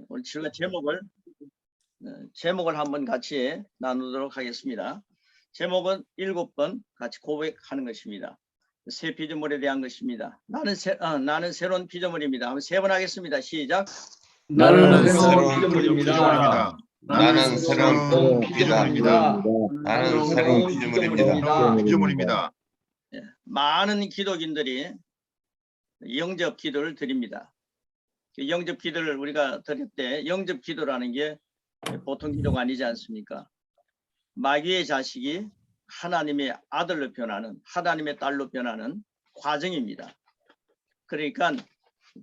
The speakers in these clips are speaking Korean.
오늘 제가 제목을 한번 같이 나누도록 하겠습니다. 제목은 7번 같이 고백하는 것입니다. 새 피조물에 대한 것입니다. 나는 새로운 피조물입니다. 한번 3번 하겠습니다. 시작. 나는 새로운 피조물입니다. 나는 새로운 피조물입니다. 나는 새로운 피조물입니다. 많은 기독인들이 영접 기도를 드립니다. 영접 기도를 우리가 드릴 때 영접 기도라는 게 보통 기도가 아니지 않습니까? 마귀의 자식이 하나님의 아들로 변하는, 하나님의 딸로 변하는 과정입니다. 그러니까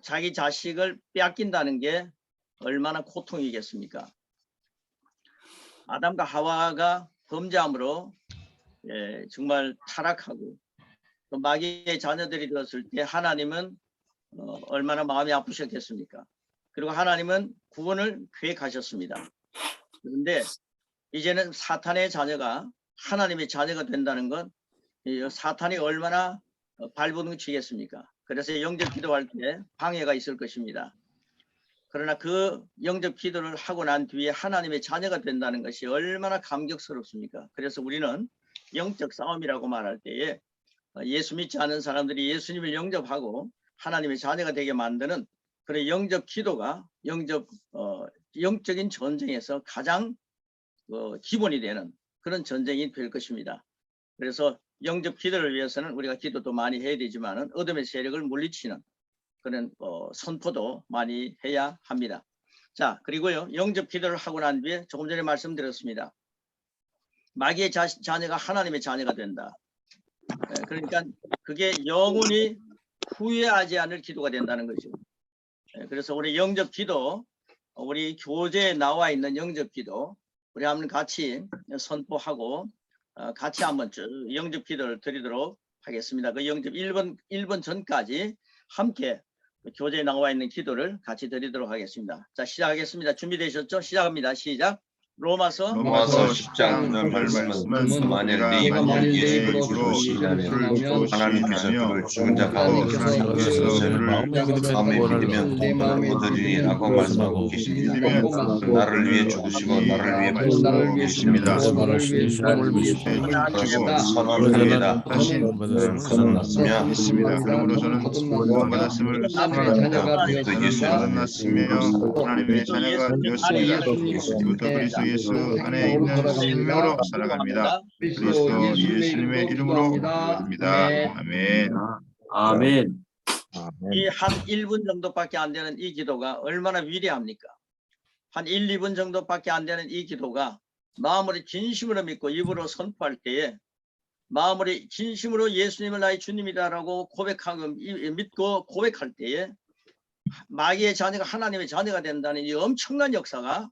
자기 자식을 빼앗긴다는 게 얼마나 고통이겠습니까? 아담과 하와가 범죄함으로 정말 타락하고 또 마귀의 자녀들이 되었을 때 하나님은 얼마나 마음이 아프셨겠습니까? 그리고 하나님은 구원을 계획하셨습니다. 그런데 이제는 사탄의 자녀가 하나님의 자녀가 된다는 건 사탄이 얼마나 발버둥치겠습니까? 그래서 영접 기도할 때 방해가 있을 것입니다. 그러나 그 영접 기도를 하고 난 뒤에 하나님의 자녀가 된다는 것이 얼마나 감격스럽습니까? 그래서 우리는 영적 싸움이라고 말할 때에 예수 믿지 않은 사람들이 예수님을 영접하고 하나님의 자녀가 되게 만드는 그런 영접 기도가 영적인 전쟁에서 가장 기본이 되는 그런 전쟁이 될 것입니다. 그래서 영접 기도를 위해서는 우리가 기도도 많이 해야 되지만 어둠의 세력을 물리치는 그런 선포도 많이 해야 합니다. 자, 그리고요, 영접 기도를 하고 난 뒤에 조금 전에 말씀드렸습니다. 마귀의 자녀가 하나님의 자녀가 된다. 그러니까 그게 영원히 후회하지 않을 기도가 된다는 거죠. 그래서 우리 영접 기도, 우리 교재에 나와 있는 영접 기도 우리 한번 같이 선포하고 같이 한번 쭉 영접 기도를 드리도록 하겠습니다. 그 영접 1번 전까지 함께 교재에 나와 있는 기도를 같이 드리도록 하겠습니다. 자, 시작하겠습니다. 준비되셨죠? 시작합니다. 시작. 로마서 10장 말씀은 만일 네 예수를 주시라면 하나님께서 그를 죽은 자 가운데서 살려서 마음에 믿으면 얻으리라고 말씀하고 계십니다. 나를 위해 죽으시고 나를 위해 부활하고 계십니다. 선언입니다. 거듭났으며 그러므로서는 구원받았음을 사랑합니다. 또 예수를 거듭났으며 하나님의 자녀가 되었습니다. 이제부터 그리스도 예수 안에 있는 생명으로 살아갑니다. 그리스도 예수님의 이름으로 기도드립니다. 아멘. 아멘. 이 한 1분 정도밖에 안 되는 이 기도가 얼마나 위대합니까? 한 1, 2분 정도밖에 안 되는 이 기도가 마음으로 진심으로 믿고 입으로 선포할 때에 마음으로 진심으로 예수님을 나의 주님이다라고 고백하고 믿고 고백할 때에 마귀의 자녀가 하나님의 자녀가 된다는 이 엄청난 역사가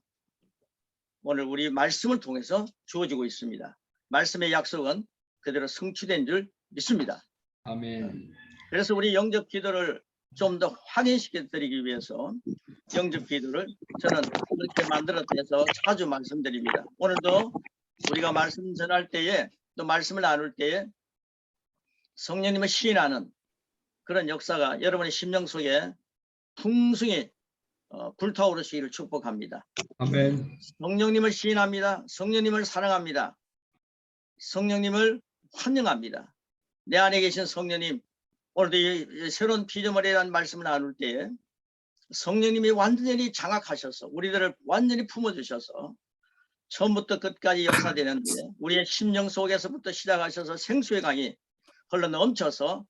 오늘 우리 말씀을 통해서 주어지고 있습니다. 말씀의 약속은 그대로 성취된 줄 믿습니다. 아멘. 그래서 우리 영접 기도를 좀 더 확인시켜 드리기 위해서 영접 기도를 저는 그렇게 만들어서 자주 말씀드립니다. 오늘도 우리가 말씀 전할 때에 또 말씀을 나눌 때에 성령님을 시인하는 그런 역사가 여러분의 심령 속에 풍성히 불타오르시기를 축복합니다. 아멘. 성령님을 시인합니다. 성령님을 사랑합니다. 성령님을 환영합니다. 내 안에 계신 성령님, 오늘도 이 새로운 피조물에 대한 말씀을 나눌 때에 성령님이 완전히 장악하셔서 우리들을 완전히 품어주셔서 처음부터 끝까지 역사되는데 우리의 심령 속에서부터 시작하셔서 생수의 강이 흘러 넘쳐서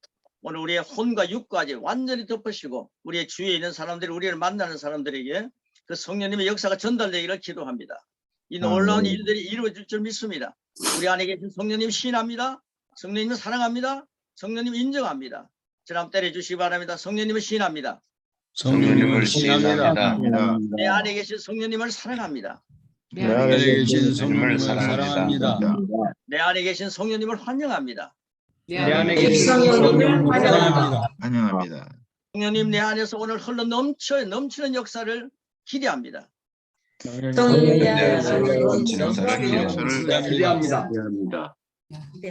오늘 우리의 혼과 육까지 완전히 덮으시고 우리의 주위에 있는 사람들이 우리를 만나는 사람들에게 그 성령님의 역사가 전달되기를 기도합니다. 이 놀라운 일들이 이루어질 줄 믿습니다. 우리 안에 계신 성령님 시인합니다. 성령님을 사랑합니다. 성령님 인정합니다. 저를 때려주시기 바랍니다. 성령님을 시인합니다. 성령님을 시인합니다. 내 안에 계신 성령님을 사랑합니다. 내 안에 계신 성령님을 사랑합니다. 내 안에 계신 성령님을 환영합니다. 내 안에 계신 성령님을 환영합니다. 환영합니다. 성령님 내 안에서 오늘 흘러 넘치는 역사를 기대합니다. 기대합니다.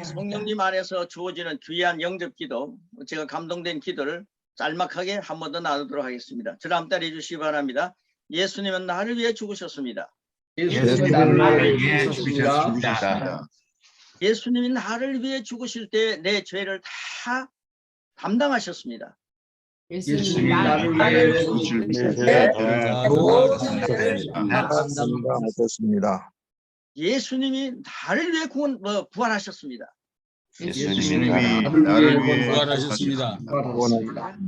성령님 안에서 주어지는 귀한 영접 기도, 제가 감동된 기도를 짤막하게 한 번 더 나누도록 하겠습니다. 저를 한번 따라해 주시기 바랍니다. 예수님은 나를 위해 죽으셨습니다. 예수님은 나를 위해 죽으셨습니다. 죽으셨습니다. 예수님이 나를 위해 죽으실 때 내 죄를 다 담당하셨습니다. 예수님이 나를 위해 죽으실 죽으실 때 때 맞습니다. 예수님이 나를 위해 부활하셨습니다. 예수님이 나를 나를 위해 위해 부활하셨습니다. 부활하셨습니다.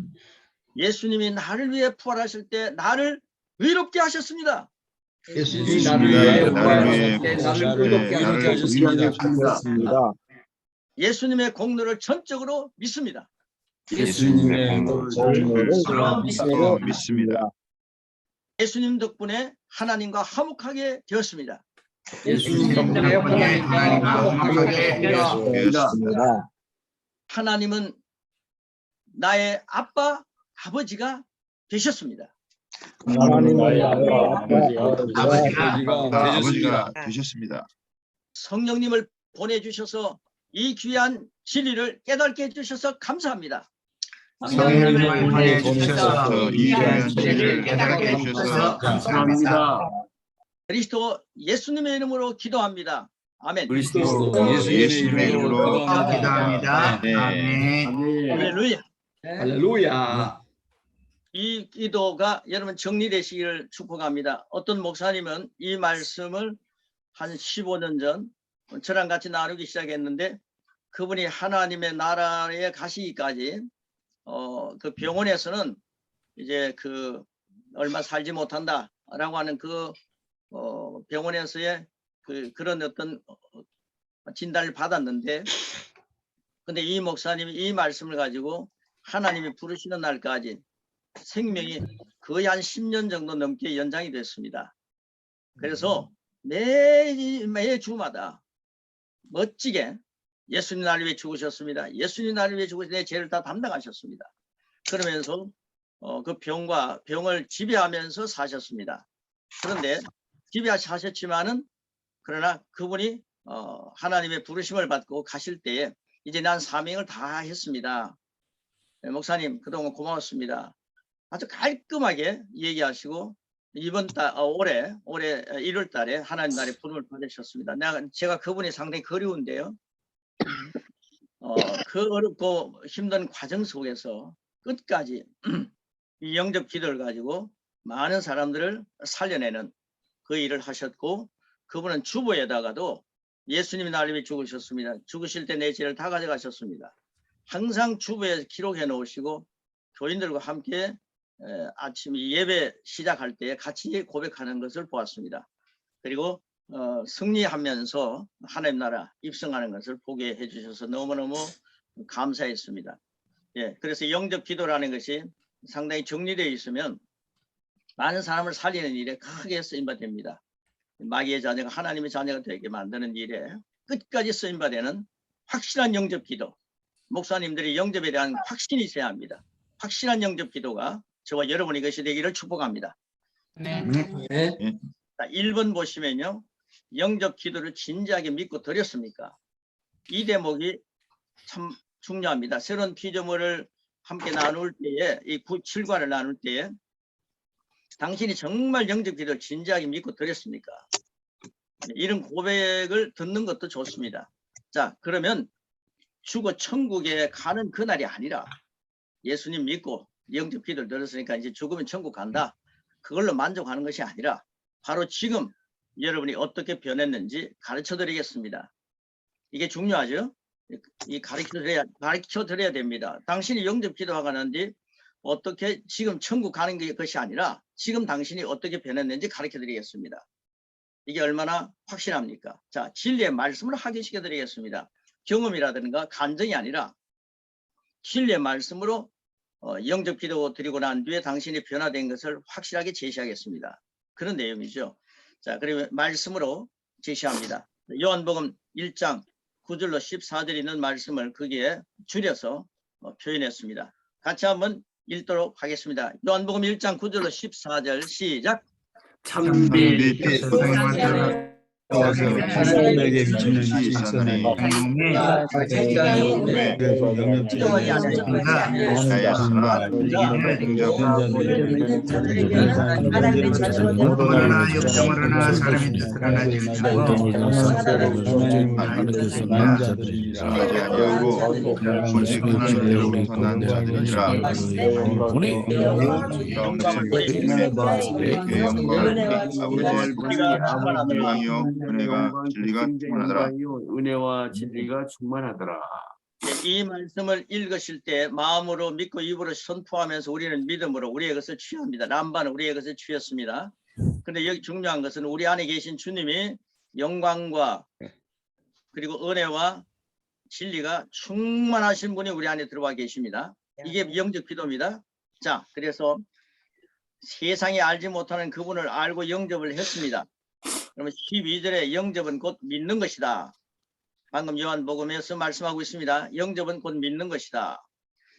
예수님이 나를 위해 부활하실 때 나를 의롭게 하셨습니다. 예수님이 나를 위해 부활하실 때 나를 의롭게 의롭게 하셨습니다. 하셨습니다. 예수님의 공로를 전적으로 믿습니다. 예수님의 믿고 믿습니다. 예수님 덕분에 하나님과 화목하게 되었습니다. 예수님 덕분에 화목하게 되었습니다. 하나님은 나의 아버지가 되셨습니다. 아버지가 되셨습니다. 성령님을 보내주셔서 이 귀한 진리를 깨닫게 해주셔서 감사합니다. 성령님을 보내주셔서 이 귀한 진리를 깨닫게 해주셔서 감사합니다. 그리스도 예수님의 이름으로 기도합니다. 아멘. 그리스도 예수님의 이름으로 기도합니다. 네. 아멘. 할렐루야. 할렐루야. 이 기도가 여러분 정리되시기를 축복합니다. 어떤 목사님은 이 말씀을 한 15년 전 저랑 같이 나누기 시작했는데 그분이 하나님의 나라에 가시기까지 그 병원에서는 이제 그 얼마 살지 못한다라고 하는 그 병원에서의 그런 어떤 진단을 받았는데 근데 이 목사님이 이 말씀을 가지고 하나님이 부르시는 날까지 생명이 거의 한 10년 정도 넘게 연장이 됐습니다. 그래서 매 주마다 멋지게 예수님 나를 위해 죽으셨습니다. 예수님 나를 위해 죽으셔서 내 죄를 다 담당하셨습니다. 그러면서 그 병을 지배하면서 사셨습니다. 그런데 지배하셨지만은 그러나 그분이 하나님의 부르심을 받고 가실 때에 이제 난 사명을 다 했습니다. 목사님 그동안 고마웠습니다. 아주 깔끔하게 얘기하시고 이번 올해 1월 달에 하나님 나라의 부름을 받으셨습니다. 제가 그분이 상당히 그리운데요. 그 어렵고 힘든 과정 속에서 끝까지 이 영접 기도를 가지고 많은 사람들을 살려내는 그 일을 하셨고 그분은 주보에다가도 예수님이 나를 위해 죽으셨습니다. 죽으실 때 내 죄를 다 가져가셨습니다. 항상 주보에 기록해 놓으시고 교인들과 함께 아침 예배 시작할 때 같이 고백하는 것을 보았습니다. 그리고 승리하면서 하나님 나라 입성하는 것을 보게 해주셔서 너무너무 감사했습니다. 예, 그래서 영접 기도라는 것이 상당히 정리되어 있으면 많은 사람을 살리는 일에 크게 쓰임받습니다. 마귀의 자녀가 하나님의 자녀가 되게 만드는 일에 끝까지 쓰임받는 확실한 영접 기도. 목사님들이 영접에 대한 확신이 있어야 합니다. 확실한 영접 기도가 저와 여러분이 것이 되기를 축복합니다. 네. 자, 1번 보시면요. 영접 기도를 진지하게 믿고 드렸습니까? 이 대목이 참 중요합니다. 새로운 피조물을 함께 나눌 때에 이 7과를 나눌 때에 당신이 정말 영접 기도를 진지하게 믿고 드렸습니까? 이런 고백을 듣는 것도 좋습니다. 자, 그러면 죽어 천국에 가는 그날이 아니라 예수님 믿고 영접 기도를 들었으니까 이제 죽으면 천국 간다. 그걸로 만족하는 것이 아니라 바로 지금 여러분이 어떻게 변했는지 가르쳐 드리겠습니다. 이게 중요하죠? 이 가르쳐 드려야 됩니다. 당신이 영접 기도하고 나는데 어떻게 지금 천국 가는 것이 아니라 지금 당신이 어떻게 변했는지 가르쳐 드리겠습니다. 이게 얼마나 확실합니까? 자, 진리의 말씀을 확인시켜 드리겠습니다. 경험이라든가 감정이 아니라 진리의 말씀으로 영접 기도 드리고 난 뒤에 당신이 변화된 것을 확실하게 제시하겠습니다. 그런 내용이죠. 자, 그리고 말씀으로 제시합니다. 요한복음 1장 9절로 14절 있는 말씀을 거기에 줄여서 표현했습니다. 같이 한번 읽도록 하겠습니다. 요한복음 1장 9절로 14절 시작. 참빛 하나님에게 미치는 빛이 있었나니 놈이 네, 그래서 영접지 하였으나 이는 영접을 하나 영접을 하나 사람의 뜻을 하나 하지 아니하고 오직 하나님으로부터 난 자들이라 영광이요 은혜와 진리가 충만하더라. 이 말씀을 읽으실 때 마음으로 믿고 입으로 선포하면서 우리는 믿음으로 우리의 것을 취합니다. 람바는 우리의 것을 취했습니다. 그런데 여기 중요한 것은 우리 안에 계신 주님이 영광과 그리고 은혜와 진리가 충만하신 분이 우리 안에 들어와 계십니다. 이게 영접 기도입니다. 자, 그래서 세상이 알지 못하는 그분을 알고 영접을 했습니다. 그러면 12절에 영접은 곧 믿는 것이다. 방금 요한복음에서 말씀하고 있습니다. 영접은 곧 믿는 것이다.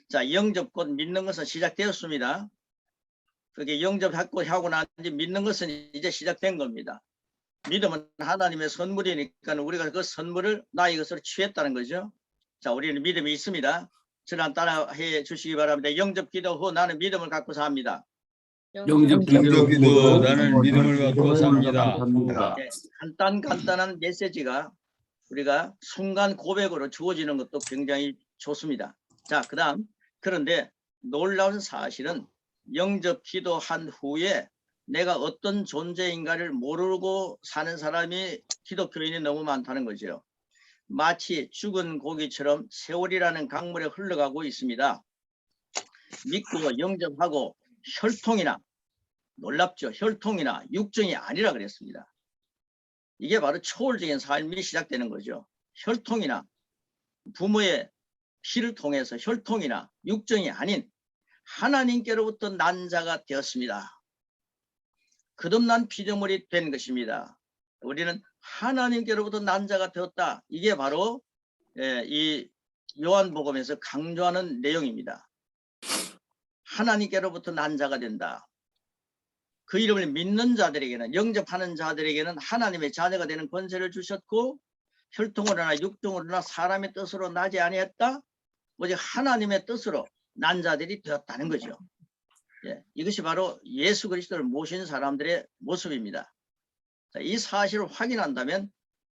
자, 영접 곧 믿는 것은 시작되었습니다. 그게 영접하고 난 이제 믿는 것은 이제 시작된 겁니다. 믿음은 하나님의 선물이니까 우리가 그 선물을 나의 것으로 취했다는 거죠. 자, 우리는 믿음이 있습니다. 저랑 따라해 주시기 바랍니다. 영접 기도 후 나는 믿음을 갖고 삽니다. 영접 기도 나는 믿음을 갖고 삽니다. 네, 간단한 메시지가 우리가 순간 고백으로 주어지는 것도 굉장히 좋습니다. 자, 그런데 놀라운 사실은 영접 기도한 후에 내가 어떤 존재인가를 모르고 사는 사람이 기독교인이 너무 많다는 거죠. 마치 죽은 고기처럼 세월이라는 강물에 흘러가고 있습니다. 믿고 영접하고 혈통이나, 놀랍죠, 혈통이나 육정이 아니라 그랬습니다. 이게 바로 초월적인 삶이 시작되는 거죠. 혈통이나 부모의 피를 통해서 혈통이나 육정이 아닌 하나님께로부터 난 자가 되었습니다. 거듭난 피조물이 된 것입니다. 우리는 하나님께로부터 난 자가 되었다. 이게 바로 이 요한복음에서 강조하는 내용입니다. 하나님께로부터 난 자가 된다. 그 이름을 믿는 자들에게는, 영접하는 자들에게는 하나님의 자녀가 되는 권세를 주셨고, 혈통으로나 육통으로나 사람의 뜻으로 나지 아니했다. 오직 하나님의 뜻으로 난 자들이 되었다는 거죠. 예, 이것이 바로 예수 그리스도를 모신 사람들의 모습입니다. 자, 이 사실을 확인한다면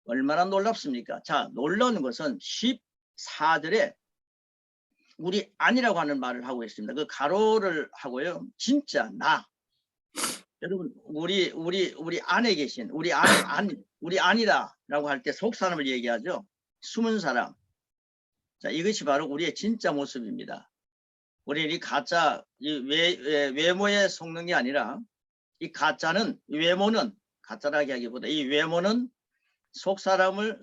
얼마나 놀랍습니까? 자, 놀라운 것은 14절에 우리 아니라고 하는 말을 하고 있습니다. 그 가로를 하고요. 진짜 나. 여러분, 우리 안에 계신 우리 아니다라고 할 때 속 사람을 얘기하죠. 숨은 사람. 자, 이것이 바로 우리의 진짜 모습입니다. 우리는 이 가짜, 외모에 속는 게 아니라 이 가짜는, 외모는, 가짜라기 하기보다 이 외모는 속 사람의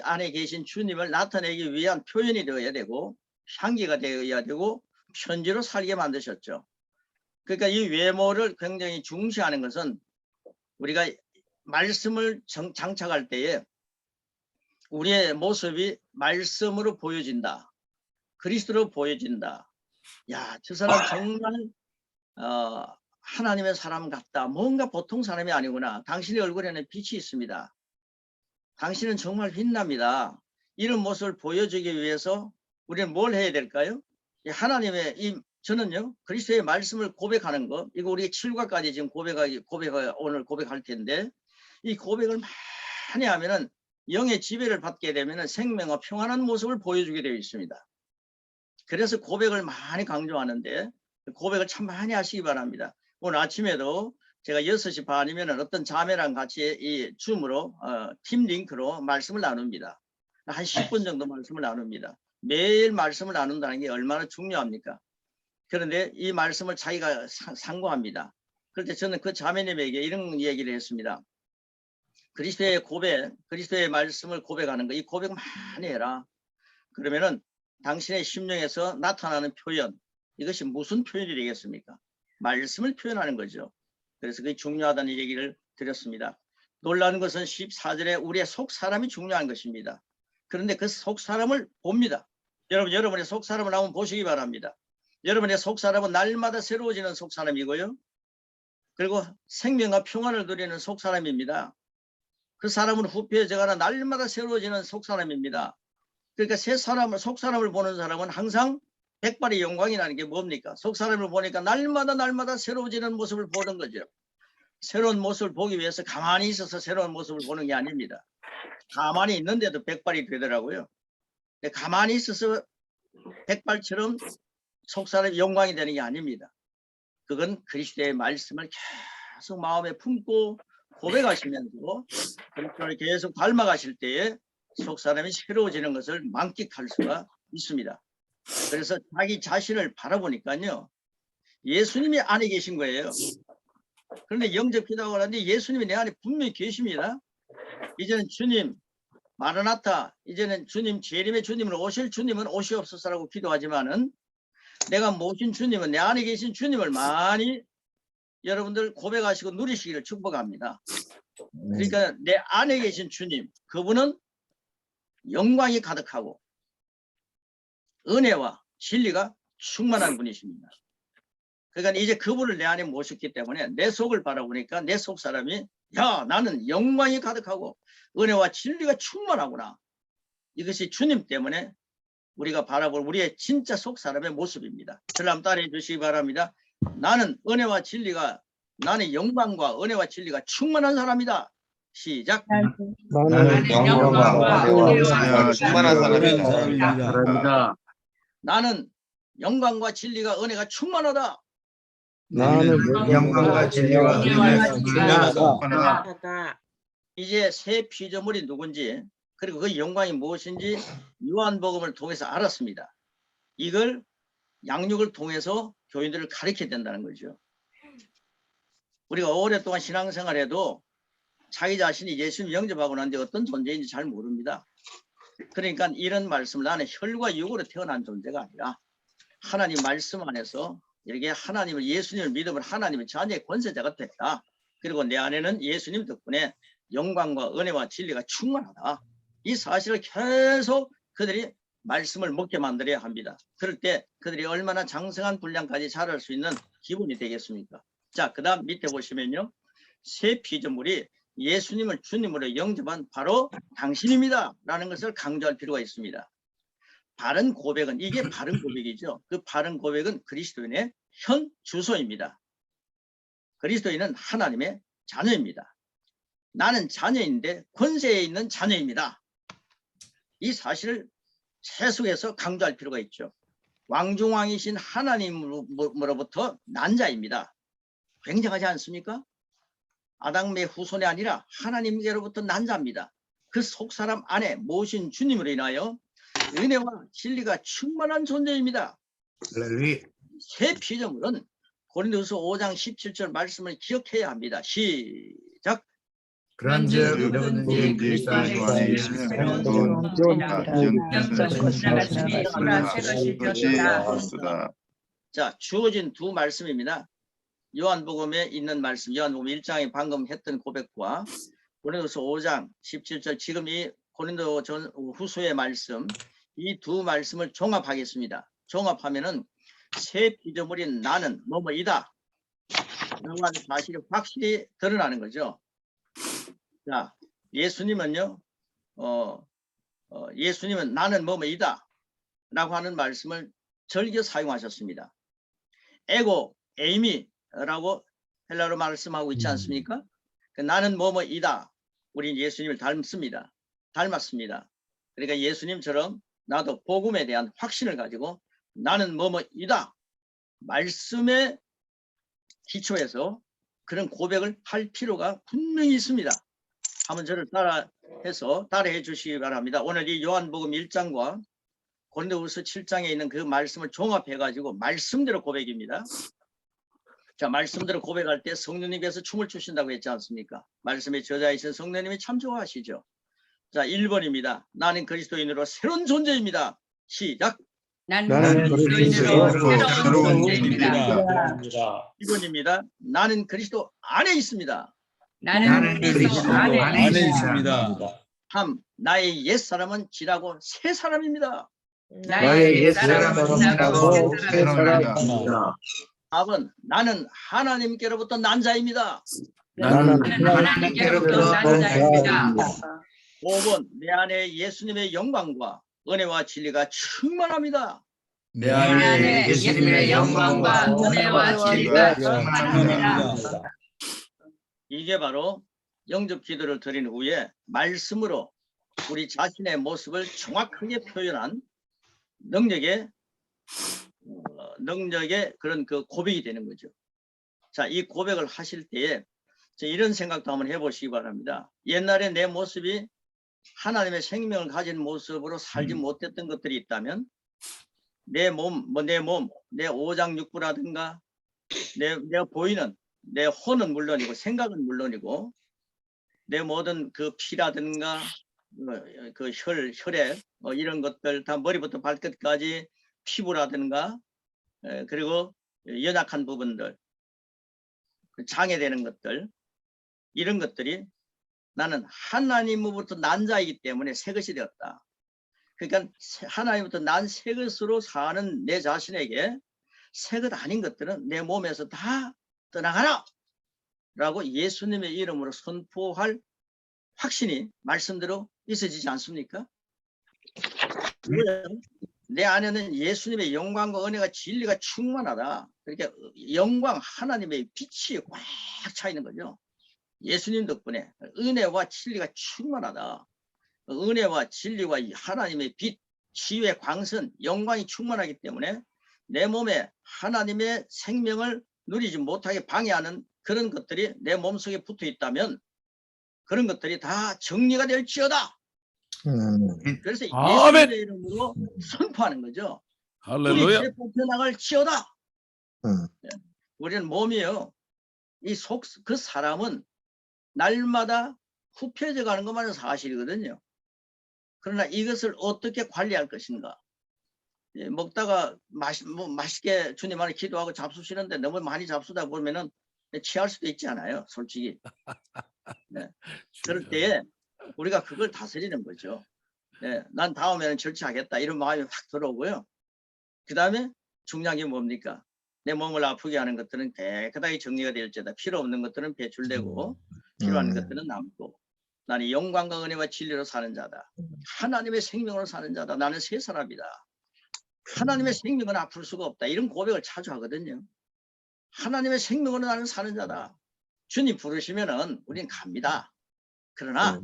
안에 계신 주님을 나타내기 위한 표현이 되어야 되고, 향기가 되어야 되고, 편지로 살게 만드셨죠. 그러니까 이 외모를 굉장히 중시하는 것은 우리가 말씀을 장착할 때에 우리의 모습이 말씀으로 보여진다. 그리스도로 보여진다. 야, 저 사람 정말 하나님의 사람 같다. 뭔가 보통 사람이 아니구나. 당신의 얼굴에는 빛이 있습니다. 당신은 정말 빛납니다. 이런 모습을 보여주기 위해서 우리는 뭘 해야 될까요? 하나님의 저는요, 그리스도의 말씀을 고백하는 거, 이거 우리 7과까지 지금 오늘 고백할 텐데, 이 고백을 많이 하면은 영의 지배를 받게 되면은 생명과 평안한 모습을 보여주게 되어 있습니다. 그래서 고백을 많이 강조하는데, 고백을 참 많이 하시기 바랍니다. 오늘 아침에도 제가 6시 반이면 어떤 자매랑 같이 이 줌으로 팀 링크로 말씀을 나눕니다. 한 10분 정도 말씀을 나눕니다. 매일 말씀을 나눈다는 게 얼마나 중요합니까? 그런데 이 말씀을 자기가 상고합니다. 그럴 때 저는 그 자매님에게 이런 얘기를 했습니다. 그리스도의 고백, 그리스도의 말씀을 고백하는 거, 이 고백 많이 해라. 그러면은 당신의 심령에서 나타나는 표현, 이것이 무슨 표현이 되겠습니까? 말씀을 표현하는 거죠. 그래서 그게 중요하다는 얘기를 드렸습니다. 놀라운 것은 14절에 우리의 속 사람이 중요한 것입니다. 그런데 그 속 사람을 봅니다. 여러분의 속 사람을 한번 보시기 바랍니다. 여러분의 속 사람은 날마다 새로워지는 속 사람이고요. 그리고 생명과 평안을 누리는 속 사람입니다. 그 사람은 후패해져가나 날마다 새로워지는 속사람입니다. 그러니까 속사람을 보는 사람은 항상 백발의 영광이라는 게 뭡니까? 속사람을 보니까 날마다 새로워지는 모습을 보는 거죠. 새로운 모습을 보기 위해서 가만히 있어서 새로운 모습을 보는 게 아닙니다. 가만히 있는데도 백발이 되더라고요. 근데 가만히 있어서 백발처럼 속사람의 영광이 되는 게 아닙니다. 그건 그리스도의 말씀을 계속 마음에 품고 고백하시면서 그리스도를 계속 닮아가실 때에 속사람이 새로워지는 것을 만끽할 수가 있습니다. 그래서 자기 자신을 바라보니까요, 예수님이 안에 계신 거예요. 그런데 영접기도하고 하는데 예수님이 내 안에 분명히 계십니다. 이제는 주님 마라나타, 이제는 주님, 재림의 주님은 오실 주님은 오시옵소서라고 기도하지만은 내가 모신 주님은, 내 안에 계신 주님을 많이 여러분들 고백하시고 누리시기를 축복합니다. 그러니까 내 안에 계신 주님, 그분은 영광이 가득하고 은혜와 진리가 충만한 분이십니다. 그러니까 이제 그분을 내 안에 모셨기 때문에 내 속을 바라보니까 내 속 사람이, 야, 나는 영광이 가득하고 은혜와 진리가 충만하구나. 이것이 주님 때문에 우리가 바라볼 우리의 진짜 속 사람의 모습입니다. 저를 한번 따라해 주시기 바랍니다. 나는 은혜와 진리가, 나는 영광과 은혜와 진리가 충만한 사람이다. 시작. 나는 영광과 은혜와 충만한 사람이다. 사람이다. 나는 영광과 진리가 은혜가 충만하다. 나는 영광과 진리와 은혜가 충만하다. 이제 새 피조물이 누군지, 그리고 그 영광이 무엇인지 요한복음을 통해서 알았습니다. 이걸 양육을 통해서 교인들을 가르쳐야 된다는 거죠. 우리가 오랫동안 신앙생활해도 자기 자신이 예수님 영접하고 난 뒤에 어떤 존재인지 잘 모릅니다. 그러니까 이런 말씀을, 나는 혈과 육으로 태어난 존재가 아니라 하나님 말씀 안에서 이렇게 하나님을, 예수님을 믿으면 하나님의 자녀의 권세자가 됐다. 그리고 내 안에는 예수님 덕분에 영광과 은혜와 진리가 충만하다. 이 사실을 계속 그들이 말씀을 먹게 만들어야 합니다. 그럴 때 그들이 얼마나 장성한 분량까지 자랄 수 있는 기분이 되겠습니까? 자, 그 다음 밑에 보시면요, 새 피조물이 예수님을 주님으로 영접한 바로 당신입니다 라는 것을 강조할 필요가 있습니다. 바른 고백은, 이게 바른 고백이죠. 그 바른 고백은 그리스도인의 현 주소입니다. 그리스도인은 하나님의 자녀입니다. 나는 자녀인데 권세에 있는 자녀입니다. 이 사실을 계속해서 강조할 필요가 있죠. 왕중왕이신 하나님으로부터 난 자입니다. 굉장하지 않습니까? 아담의 후손이 아니라 하나님께로부터 난 자입니다. 그 속사람 안에 모신 주님으로 인하여 은혜와 진리가 충만한 존재입니다. 새 피조물은 고린도후서 5장 17절 말씀을 기억해야 합니다. 시작. 그런즉 여러분들이 그리스도 안에 있으면 새로운 것이다. 자, 주어진 두 말씀입니다. 요한복음에 있는 말씀, 요한복음 1장에 방금 했던 고백과 고린도서 5장 17절, 지금 이 고린도 후서의 말씀, 이 두 말씀을 종합하겠습니다. 종합하면은 새 피조물인 나는 뭐뭐이다 라고 하는 사실이 확실히 드러나는 거죠. 자, 예수님은요, 예수님은 나는 뭐뭐이다 라고 하는 말씀을 즐겨 사용하셨습니다. 에고 에이미라고 헬라로 말씀하고 있지 않습니까? 나는 뭐뭐이다. 우린 예수님을 닮습니다. 닮았습니다. 그러니까 예수님처럼 나도 복음에 대한 확신을 가지고 나는 뭐뭐이다. 말씀에 기초해서 그런 고백을 할 필요가 분명히 있습니다. 한번 저를 따라해 주시기 바랍니다. 오늘 이 요한복음 1장과 고린도후서 7장에 있는 그 말씀을 종합해 가지고 말씀대로 고백입니다. 자, 말씀대로 고백할 때 성령님께서 춤을 추신다고 했지 않습니까? 말씀의 저자이신 성령님이 참 좋아하시죠. 자, 1번입니다. 나는 그리스도인으로 새로운 존재입니다. 시작. 나는 그리스도인으로 새로운 존재입니다. 2번입니다. 나는 그리스도 안에 있습니다. 나는 그리스도 안에 있습니다. 3. 나의 옛사람은 지나고 새 사람입니다. 나의 옛사람은 지나고 새 사람입니다. 4번 나는 하나님께로부터 난 자입니다. 나는 하나님께로부터 난 자입니다. 5번 내 안에 예수님의 영광과 은혜와 진리가 충만합니다. 내 안에 예수님의 영광과 은혜와 진리가 충만합니다. 이게 바로 영접 기도를 드린 후에 말씀으로 우리 자신의 모습을 정확하게 표현한 능력의 그런 그 고백이 되는 거죠. 자, 이 고백을 하실 때에 이런 생각도 한번 해보시기 바랍니다. 옛날에 내 모습이 하나님의 생명을 가진 모습으로 살지 못했던 것들이 있다면 내 오장육부라든가 내가 보이는 내 혼은 물론이고 생각은 물론이고 내 모든 그 피라든가 그 혈액 이런 것들 다 머리부터 발끝까지 피부라든가 그리고 연약한 부분들 장애되는 것들 이런 것들이 나는 하나님으로부터 난 자이기 때문에 새 것이 되었다. 그러니까 하나님부터 난 새 것으로 사는 내 자신에게 새 것 아닌 것들은 내 몸에서 다 떠나가라 라고 예수님의 이름으로 선포할 확신이 말씀대로 있어지지 않습니까? 내 안에는 예수님의 영광과 은혜가 진리가 충만하다. 그러니까 영광 하나님의 빛이 꽉 차 있는 거죠. 예수님 덕분에 은혜와 진리가 충만하다. 은혜와 진리와 하나님의 빛, 지혜의 광선, 영광이 충만하기 때문에 내 몸에 하나님의 생명을 누리지 못하게 방해하는 그런 것들이 내 몸속에 붙어 있다면 그런 것들이 다 정리가 될지어다. 그래서 예수님의 이름으로 선포하는 거죠. 할렐루야. 우리 뽑혀나갈지어다. 우리는 몸이요. 그 사람은 날마다 후패져 가는 것만은 사실이거든요. 그러나 이것을 어떻게 관리할 것인가. 먹다가 맛있게 주님 안에 기도하고 잡수시는데 너무 많이 잡수다 보면은 취할 수도 있지 않아요. 솔직히. 네. 그럴 때에 우리가 그걸 다스리는 거죠. 네. 난 다음에는 절제하겠다. 이런 마음이 확 들어오고요. 그 다음에 중요한 게 뭡니까? 내 몸을 아프게 하는 것들은 깨끗하게 정리가 될지어다. 필요 없는 것들은 배출되고 필요한 것들은 남고 나는 영광과 은혜와 진리로 사는 자다. 하나님의 생명으로 사는 자다. 나는 새 사람이다. 하나님의 생명은 아플 수가 없다. 이런 고백을 자주 하거든요. 하나님의 생명으로 나는 사는 자다. 주님 부르시면은 우리는 갑니다. 그러나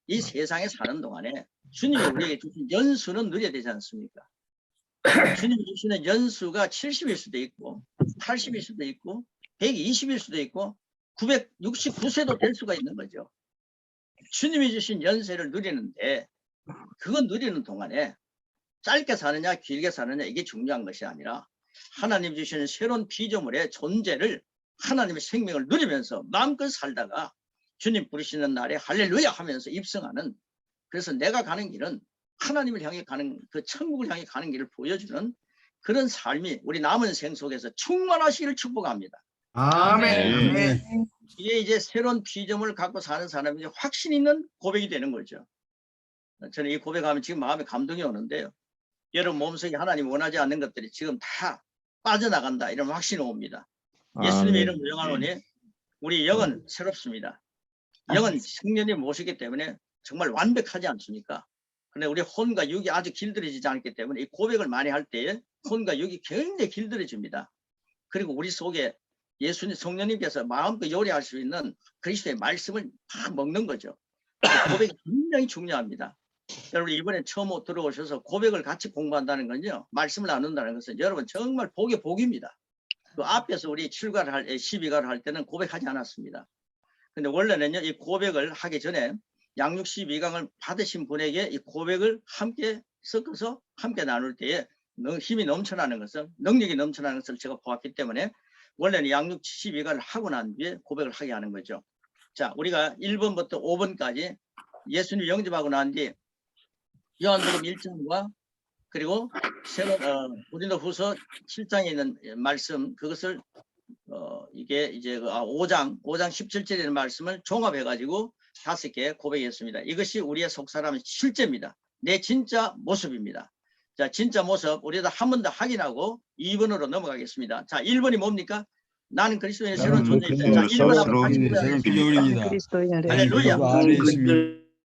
이 세상에 사는 동안에 주님이 우리에게 주신 연수는 누려야 되지 않습니까? 주님이 주시는 연수가 70일 수도 있고 80일 수도 있고 120일 수도 있고 969세도 될 수가 있는 거죠. 주님이 주신 연세를 누리는데 그건 누리는 동안에 짧게 사느냐 길게 사느냐 이게 중요한 것이 아니라 하나님 주시는 새로운 피조물의 존재를 하나님의 생명을 누리면서 마음껏 살다가 주님 부르시는 날에 할렐루야 하면서 입성하는 그래서 내가 가는 길은 하나님을 향해 가는 그 천국을 향해 가는 길을 보여주는 그런 삶이 우리 남은 생 속에서 충만하시기를 축복합니다. 아멘. 이게 이제 새로운 피조물을 갖고 사는 사람이 확신 있는 고백이 되는 거죠. 저는 이 고백하면 지금 마음에 감동이 오는데요. 여러분 몸속에 하나님 원하지 않는 것들이 지금 다 빠져나간다 이런 확신이 옵니다. 예수님의 이름으로 영하노니 우리 영은 새롭습니다. 영은 성령님 모시기 때문에 정말 완벽하지 않습니까? 그런데 우리 혼과 육이 아주 길들여지지 않기 때문에 이 고백을 많이 할 때에 혼과 육이 굉장히 길들여집니다. 그리고 우리 속에 예수님 성령님께서 마음껏 요리할 수 있는 그리스도의 말씀을 다 먹는 거죠. 고백이 굉장히 중요합니다. 여러분 이번에 처음 들어오셔서 고백을 같이 공부한다는 건요. 말씀을 나눈다는 것은 여러분 정말 복의 복입니다. 그 앞에서 우리 7가를 12가를 할 때는 고백하지 않았습니다. 근데 원래는요. 이 고백을 하기 전에 양육 12강을 받으신 분에게 이 고백을 함께 섞어서 함께 나눌 때에 힘이 넘쳐나는 것을 능력이 넘쳐나는 것을 제가 보았기 때문에 원래는 양육 12강을 하고 난 뒤에 고백을 하게 하는 거죠. 자, 우리가 1번부터 5번까지 예수님 영접하고 난 뒤 요한복음 1장과 그리고 고린도후서 7장에 있는 말씀 그것을 이게 이제 5장 17절에 있는 말씀을 종합해 가지고 5개 고백했습니다. 이것이 우리의 속사람의 실제입니다. 내 진짜 모습입니다. 자, 진짜 모습 우리도 한 번 더 확인하고 2번으로 넘어가겠습니다. 자, 1번이 뭡니까? 나는 그리스도의 새로운 존재입니다. 자, 1번 한번 같이 새로운 보여주십니다. 피조물입니다. 할렐루야. 그 안에 있습니다.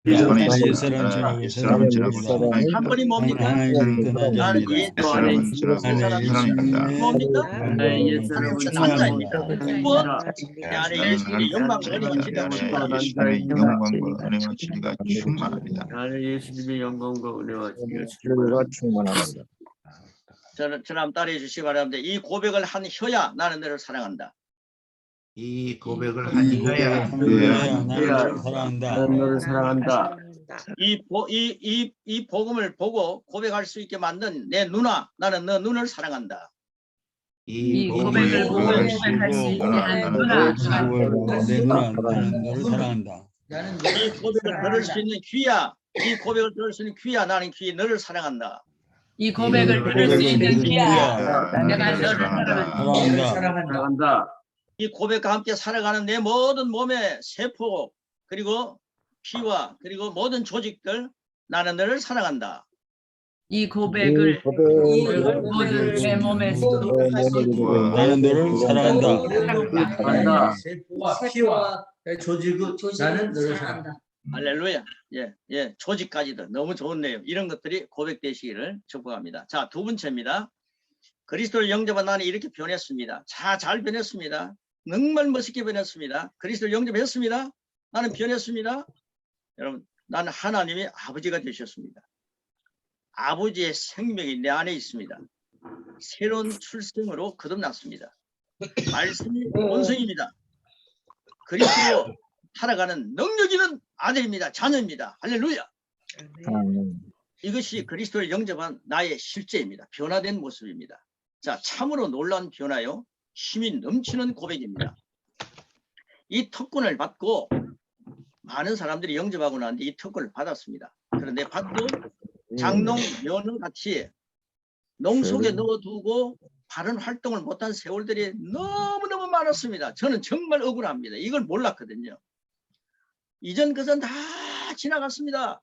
안에 나는 있습니다. 옛사람처럼 옛사람은 지나고 새로운 사랑입니다. 한 번이 뭡니까? 하나님 떠나지 나는 않니다. 옛사람은 지나고 사랑입니다. 뭡니까? 나의 옛사람은 천사입니다. 천사입니다. 내 안에 예수님의 영광과 은혜와 진리가 충만합니다. 예수님의 영광과 은혜와 진리가 충만합니다. 나는 예수님의 영광과 은혜와 진리가 진리가 충만합니다. 저는 한번 따라해 주시기 바랍니다. 이 고백을 한 혀야 나는 너를 사랑한다. 이 고백을 하니까야 나를 사랑한다. 나는 너를 사랑한다. 이 복음을 보고 고백할 수 있게 만든 내 누나, 나는 너 눈을 사랑한다. 이 고백을 보고 고백을 고백할 수 있게 하는 누나, 누나. 내 누나, 나는 너를 사랑한다. 이 고백을 들을 수 있는 귀야, 이 고백을 들을 수 있는 귀야, 나는 귀 너를 사랑한다. 이 고백을 들을 수 있는 귀야. 내가 너를 사랑한다. 사랑한다. 이 고백과 함께 살아가는 내 모든 몸의 세포, 그리고 피와 그리고 모든 조직들, 나는 너를 사랑한다. 이 고백을 모든 내 몸에 나는 너를 사랑한다. 사랑한다. 세포와 피와 조직은 나는 너를 사랑한다. 할렐루야. 예, 조직까지도 너무 좋네요. 이런 것들이 고백되시기를 축복합니다. 자, 두 번째입니다. 그리스도를 영접한 나는 이렇게 변했습니다. 자, 잘 변했습니다. 정말 멋있게 변했습니다. 그리스도를 영접했습니다. 나는 변했습니다. 여러분, 나는 하나님의 아버지가 되셨습니다. 아버지의 생명이 내 안에 있습니다. 새로운 출생으로 거듭났습니다. 말씀이 본성입니다. 그리스도로 살아가는 능력 있는 아들입니다. 자녀입니다. 할렐루야. 이것이 그리스도를 영접한 나의 실제입니다. 변화된 모습입니다. 자, 참으로 놀라운 변화요. 힘이 넘치는 고백입니다. 이 특권을 받고 많은 사람들이 영접하고 나는데 이 특권을 받았습니다. 그런데 받고 장롱 면허 같이 농 속에 넣어두고 바른 활동을 못한 세월들이 너무너무 많았습니다. 저는 정말 억울합니다. 이걸 몰랐거든요. 이전 그전 다 지나갔습니다.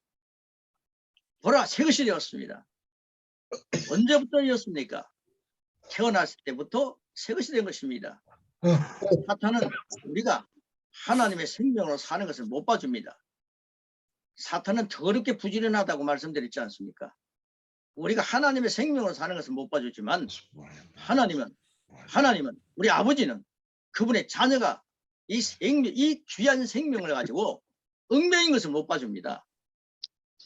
보라, 새것이 되었습니다. 언제부터였습니까? 태어났을 때부터 새것이 된 것입니다. 사탄은 우리가 하나님의 생명으로 사는 것을 못 봐줍니다. 사탄은 더럽게 부지런하다고 말씀드렸지 않습니까? 우리가 하나님의 생명으로 사는 것을 못 봐주지만 하나님은 우리 아버지는 그분의 자녀가 이 귀한 생명을 가지고 얽매인 것을 못 봐줍니다.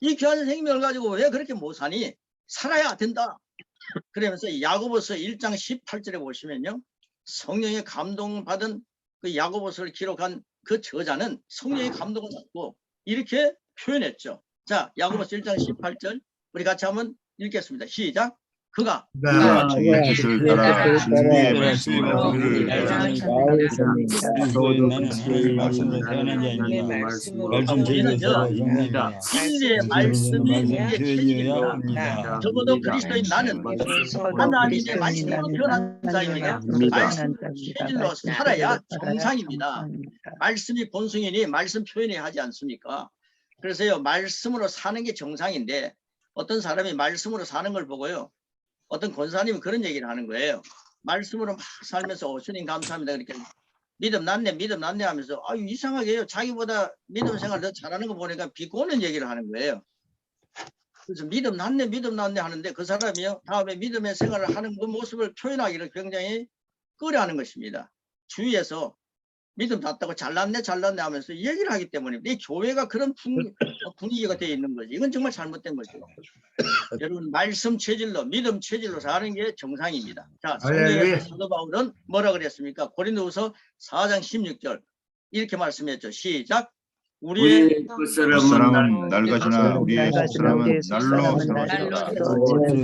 이 귀한 생명을 가지고 왜 그렇게 못 사니? 살아야 된다. 그러면서 야고보서 1장 18절에 보시면요. 성령의 감동받은 그 야고보서를 기록한 그 저자는 성령의 감동을 받고 이렇게 표현했죠. 자, 야고보서 1장 18절 우리 같이 한번 읽겠습니다. 시작. 그가 자기의 뜻을 따라 진리의 말씀을 나는 하나님의 말씀으로 태어난 자입니다. 말씀 제일로서 형상입니다. 진리의 말씀이 표현이어야 합니다. 적어도 그리스도인 나는 하나님의 말씀으로 태어난 자입니다. 말씀 체질로 살아야 정상입니다. 말씀이 본성이니 말씀 표현해야 하지 않습니까? 그래서요, 말씀으로 사는 게 정상인데 어떤 사람이 말씀으로 사는 걸 보고요, 어떤 권사님이 그런 얘기를 하는 거예요. 말씀으로 막 살면서 주님 감사합니다. 그렇게 믿음 났네 하면서 아유 이상하게요. 자기보다 믿음 생활 더 잘하는 거 보니까 비꼬는 얘기를 하는 거예요. 그래서 믿음 났네 하는데 그 사람이요, 다음에 믿음의 생활을 하는 그 모습을 표현하기를 굉장히 꺼려하는 것입니다. 주위에서 믿음 났다고 잘났네 하면서 얘기를 하기 때문에 이 교회가 그런 분위기가 되어 있는 거지. 이건 정말 잘못된 거죠. 여러분, 말씀 체질로 믿음 체질로 사는 게 정상입니다. 자, 성경의 사도 바울은 뭐라 그랬습니까? 고린도후서 4장 16절 이렇게 말씀했죠. 시작. 우리의 사람은 낡아지나 우리의 사람은 날로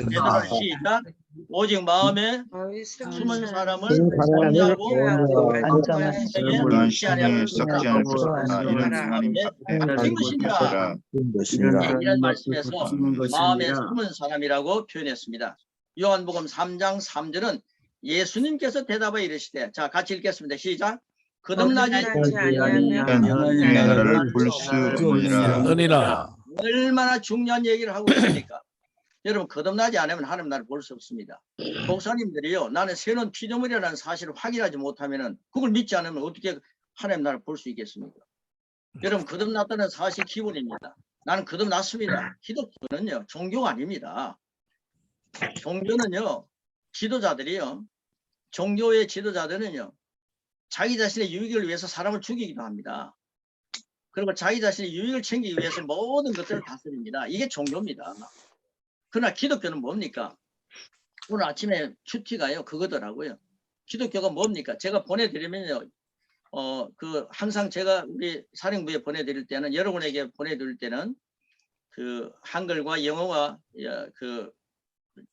얘들아, 시작. 오직 마음에 숨은 사람을 정리하고 무한 시간에 썩지 않을 것이다. 이런 하나님 앞에 이것이니라. 이런 말씀에서 마음에 숨은 사람이라고 표현했습니다. 요한복음 3장 3절은 예수님께서 대답하여 이르시되, 자 같이 읽겠습니다. 시작. 거듭나지 하나님의 나라를 볼 수 없느니라. 얼마나 중요한 얘기를 하고 있습니까? 여러분 거듭나지 않으면 하나님 나라를 볼 수 없습니다. 목사님들이요, 나는 새로운 피조물이라는 사실을 확인하지 못하면은 그걸 믿지 않으면 어떻게 하나님 나라를 볼 수 있겠습니까? 여러분 거듭났다는 사실 기본입니다. 나는 거듭났습니다. 기독교는요 종교가 아닙니다. 종교는요 지도자들이요, 종교의 지도자들은요 자기 자신의 유익을 위해서 사람을 죽이기도 합니다. 그리고 자기 자신의 유익을 챙기기 위해서 모든 것들을 다스립니다. 이게 종교입니다. 그러나 기독교는 뭡니까? 오늘 아침에 큐티가요 그거더라고요. 기독교가 뭡니까? 제가 보내드리면요, 항상 제가 우리 사령부에 보내드릴 때는, 여러분에게 보내드릴 때는 그 한글과 영어와 그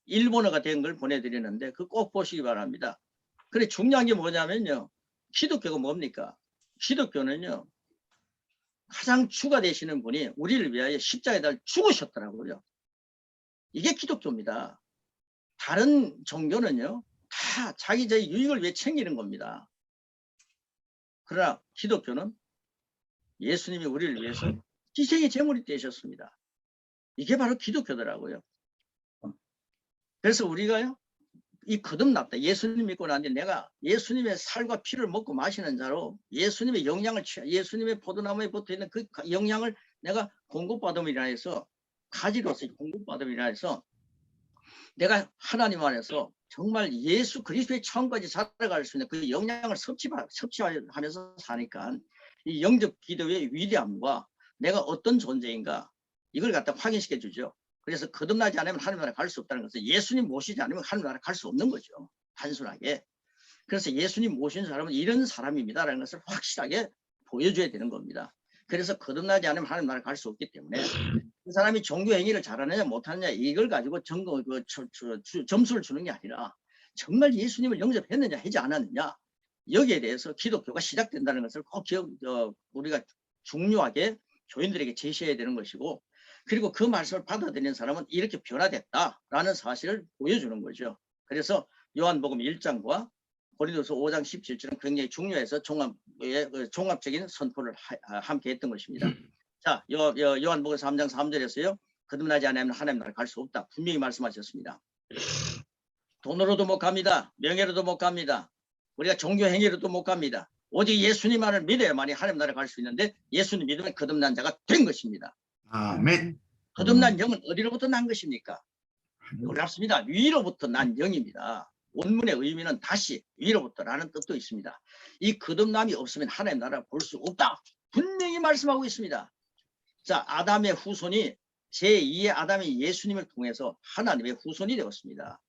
일본어가 된 걸 보내드리는데 그 꼭 보시기 바랍니다. 그래 중요한 게 뭐냐면요, 기독교가 뭡니까? 기독교는요 가장 주가 되시는 분이 우리를 위하여 십자가에 달려 죽으셨더라고요. 이게 기독교입니다. 다른 종교는요 다 자기의 유익을 위해 챙기는 겁니다. 그러나 기독교는 예수님이 우리를 위해서 희생의 제물이 되셨습니다. 이게 바로 기독교더라고요. 그래서 우리가요 이 거듭났다, 예수님 믿고 난 뒤 내가 예수님의 살과 피를 먹고 마시는 자로 예수님의 영향을 예수님의 포도나무에 붙어있는 그 영향을 내가 공급받음이라 해서, 가지로서 공급받음이라 해서 내가 하나님 안에서 정말 예수 그리스도의 처음까지 살아갈 수 있는 그 영향을 섭취하면서 사니까 이 영적 기도의 위대함과 내가 어떤 존재인가 이걸 갖다 확인시켜 주죠. 그래서 거듭나지 않으면 하나님 나라 갈 수 없다는 것은 예수님 모시지 않으면 하나님 나라 갈 수 없는 거죠. 단순하게. 그래서 예수님 모신 사람은 이런 사람입니다라는 것을 확실하게 보여줘야 되는 겁니다. 그래서 거듭나지 않으면 하나님 나라 갈 수 없기 때문에 그 사람이 종교 행위를 잘하느냐 못하느냐 이걸 가지고 점수를 주는 게 아니라 정말 예수님을 영접했느냐 하지 않았느냐, 여기에 대해서 기독교가 시작된다는 것을 꼭 우리가 중요하게 교인들에게 제시해야 되는 것이고, 그리고 그 말씀을 받아들이는 사람은 이렇게 변화됐다라는 사실을 보여주는 거죠. 그래서 요한복음 1장과 고린도서 5장 17절은 굉장히 중요해서 종합적인 선포를 함께 했던 것입니다. 자, 요한복음 3장 3절에서요. 거듭나지 않으면 하나님 나라 갈 수 없다. 분명히 말씀하셨습니다. 돈으로도 못 갑니다. 명예로도 못 갑니다. 우리가 종교 행위로도 못 갑니다. 오직 예수님만을 믿어야만이 하나님 나라 갈 수 있는데, 예수님 믿으면 거듭난 자가 된 것입니다. 아멘. 거듭난 영은 어디로부터 난 것입니까? 놀랍습니다. 위로부터 난 영입니다. 원문의 의미는 다시 위로부터라는 뜻도 있습니다. 이 거듭남이 없으면 하나님 나라를 볼 수 없다. 분명히 말씀하고 있습니다. 자, 아담의 후손이 제2의 아담이 예수님을 통해서 하나님의 후손이 되었습니다.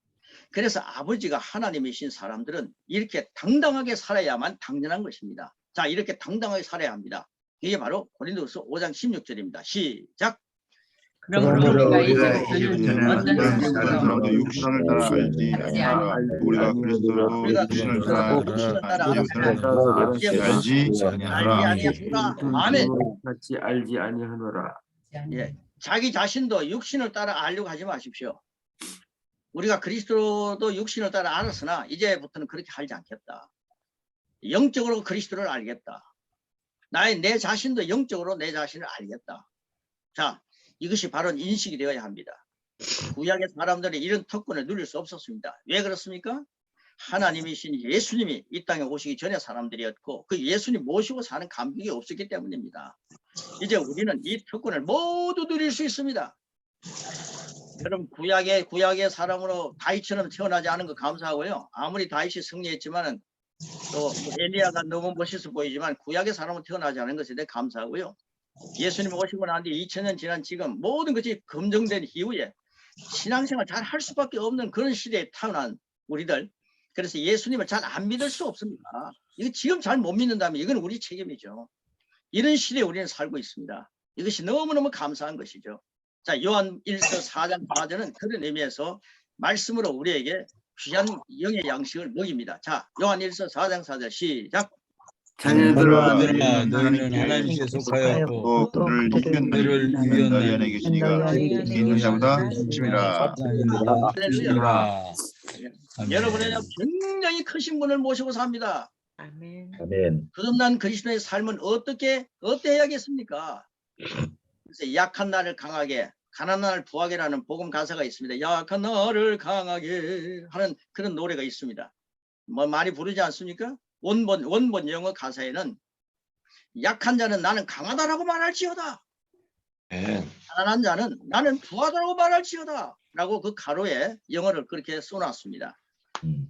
그래서 아버지가 하나님이신 사람들은 이렇게 당당하게 살아야만 당연한 것입니다. 자, 이렇게 당당하게 살아야 합니다. 이게 바로 고린도서 5장 16절입니다. 시작. 그러므로 우리가 이제부터는 다른 사람도 육신을 따라 알지 아니하라. 우리가 그리스도로 육신을 따라 알지 아니하라. 아멘. 같이 알지 아니하노라. 예, 자기 자신도 육신을 따라 알려고 하지 마십시오. 우리가 그리스도도 육신을 따라 알았으나 이제부터는 그렇게 알지 않겠다. 영적으로 그리스도를 알겠다. 내 자신도 영적으로 내 자신을 알겠다. 자, 이것이 바로 인식이 되어야 합니다. 구약의 사람들이 이런 특권을 누릴 수 없었습니다. 왜 그렇습니까? 하나님이신 예수님이 이 땅에 오시기 전에 사람들이었고 그 예수님 모시고 사는 감격이 없었기 때문입니다. 이제 우리는 이 특권을 모두 누릴 수 있습니다. 여러분, 구약의 사람으로 다윗처럼 태어나지 않은 거 감사하고요. 아무리 다윗이 승리했지만은 또 엘리야가 너무 멋있어 보이지만 구약의 사람으로 태어나지 않은 것에 대해 감사하고요. 예수님 오시고 난 뒤 2000년 지난 지금 모든 것이 검증된 이후에 신앙생활 잘 할 수밖에 없는 그런 시대에 태어난 우리들, 그래서 예수님을 잘 안 믿을 수 없습니다. 이거 지금 잘 못 믿는다면 이건 우리 책임이죠. 이런 시대에 우리는 살고 있습니다. 이것이 너무너무 감사한 것이죠. 자, 요한 1서 4장 4절은 그런 의미에서 말씀으로 우리에게 귀한 영의 양식을 먹입니다. 자, 요한 1서 4장 4절 시작. 자녀들아, 너희는 하나님께 속하였고 그를 이겼느니라. 너희 안에 계시니가 있는 자보다 힘이라. 할렐루야. 여러분은 굉장히 크신 분을 모시고 삽니다. 아멘. 거듭난 그리스도의 삶은 어때야겠습니까? 그래서 약한 나를 강하게, 가난한 부하게라는 복음 가사가 있습니다. 약한 너를 강하게 하는 그런 노래가 있습니다. 뭐 많이 부르지 않습니까? 원본 영어 가사에는 약한 자는 나는 강하다라고 말할지어다. 가난한 자는 나는 부하다라고 말할지어다. 라고 그 가로에 영어를 그렇게 써놨습니다.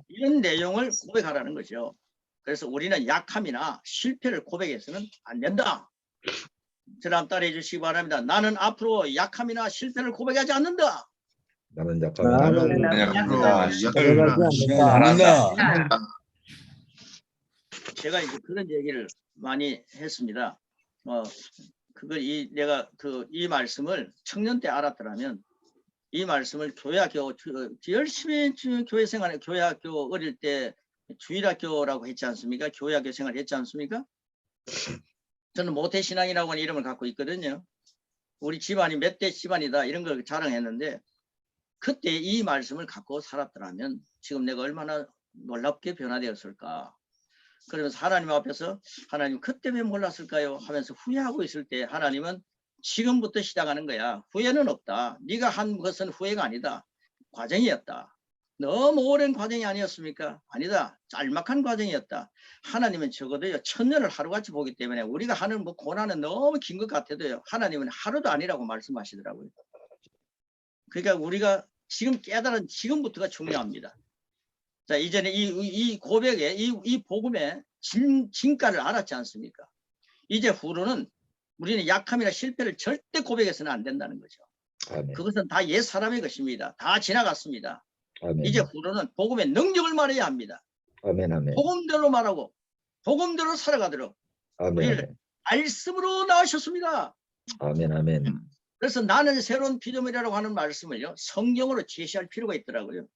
이런 내용을 고백하라는 거죠. 그래서 우리는 약함이나 실패를 고백해서는 안 된다. 저를 한번 따라해 주시기 바랍니다. 나는 앞으로 약함이나 실패를 고백하지 않는다. 나는 나는 약합니다. 않는다. 제가 이제 그런 얘기를 많이 했습니다. 그걸 내가 이 말씀을 청년 때 알았더라면 이 말씀을 교회학교 열심히 교회 생활 교회학교 어릴 때 주일학교라고 했지 않습니까? 교회학교 생활 했지 않습니까? 저는 모태신앙이라고 하는 이름을 갖고 있거든요. 우리 집안이 몇 대 집안이다 이런 걸 자랑했는데 그때 이 말씀을 갖고 살았더라면 지금 내가 얼마나 놀랍게 변화되었을까. 그러면서 하나님 앞에서 하나님 그때 왜 몰랐을까요? 하면서 후회하고 있을 때 하나님은 지금부터 시작하는 거야. 후회는 없다. 네가 한 것은 후회가 아니다. 과정이었다. 너무 오랜 과정이 아니었습니까? 아니다. 짤막한 과정이었다. 하나님은 적어도요 1000년을 하루같이 보기 때문에 우리가 하는 뭐 고난은 너무 긴 것 같아도요 하나님은 하루도 아니라고 말씀하시더라고요. 그러니까 우리가 지금 깨달은 지금부터가 중요합니다. 자, 이전에 이 고백에 이 복음의 진가를 알았지 않습니까? 이제 후로는 우리는 약함이나 실패를 절대 고백해서는 안 된다는 거죠. 아멘. 그것은 다 옛 사람의 것입니다. 다 지나갔습니다. 아멘. 이제 후로는 복음의 능력을 말해야 합니다. 아멘. 아멘. 복음대로 말하고 복음대로 살아가도록 우리를 아멘. 말씀으로 나오셨습니다. 아멘. 아멘. 그래서 나는 새로운 피조물이라고 하는 말씀을요 성경으로 제시할 필요가 있더라고요.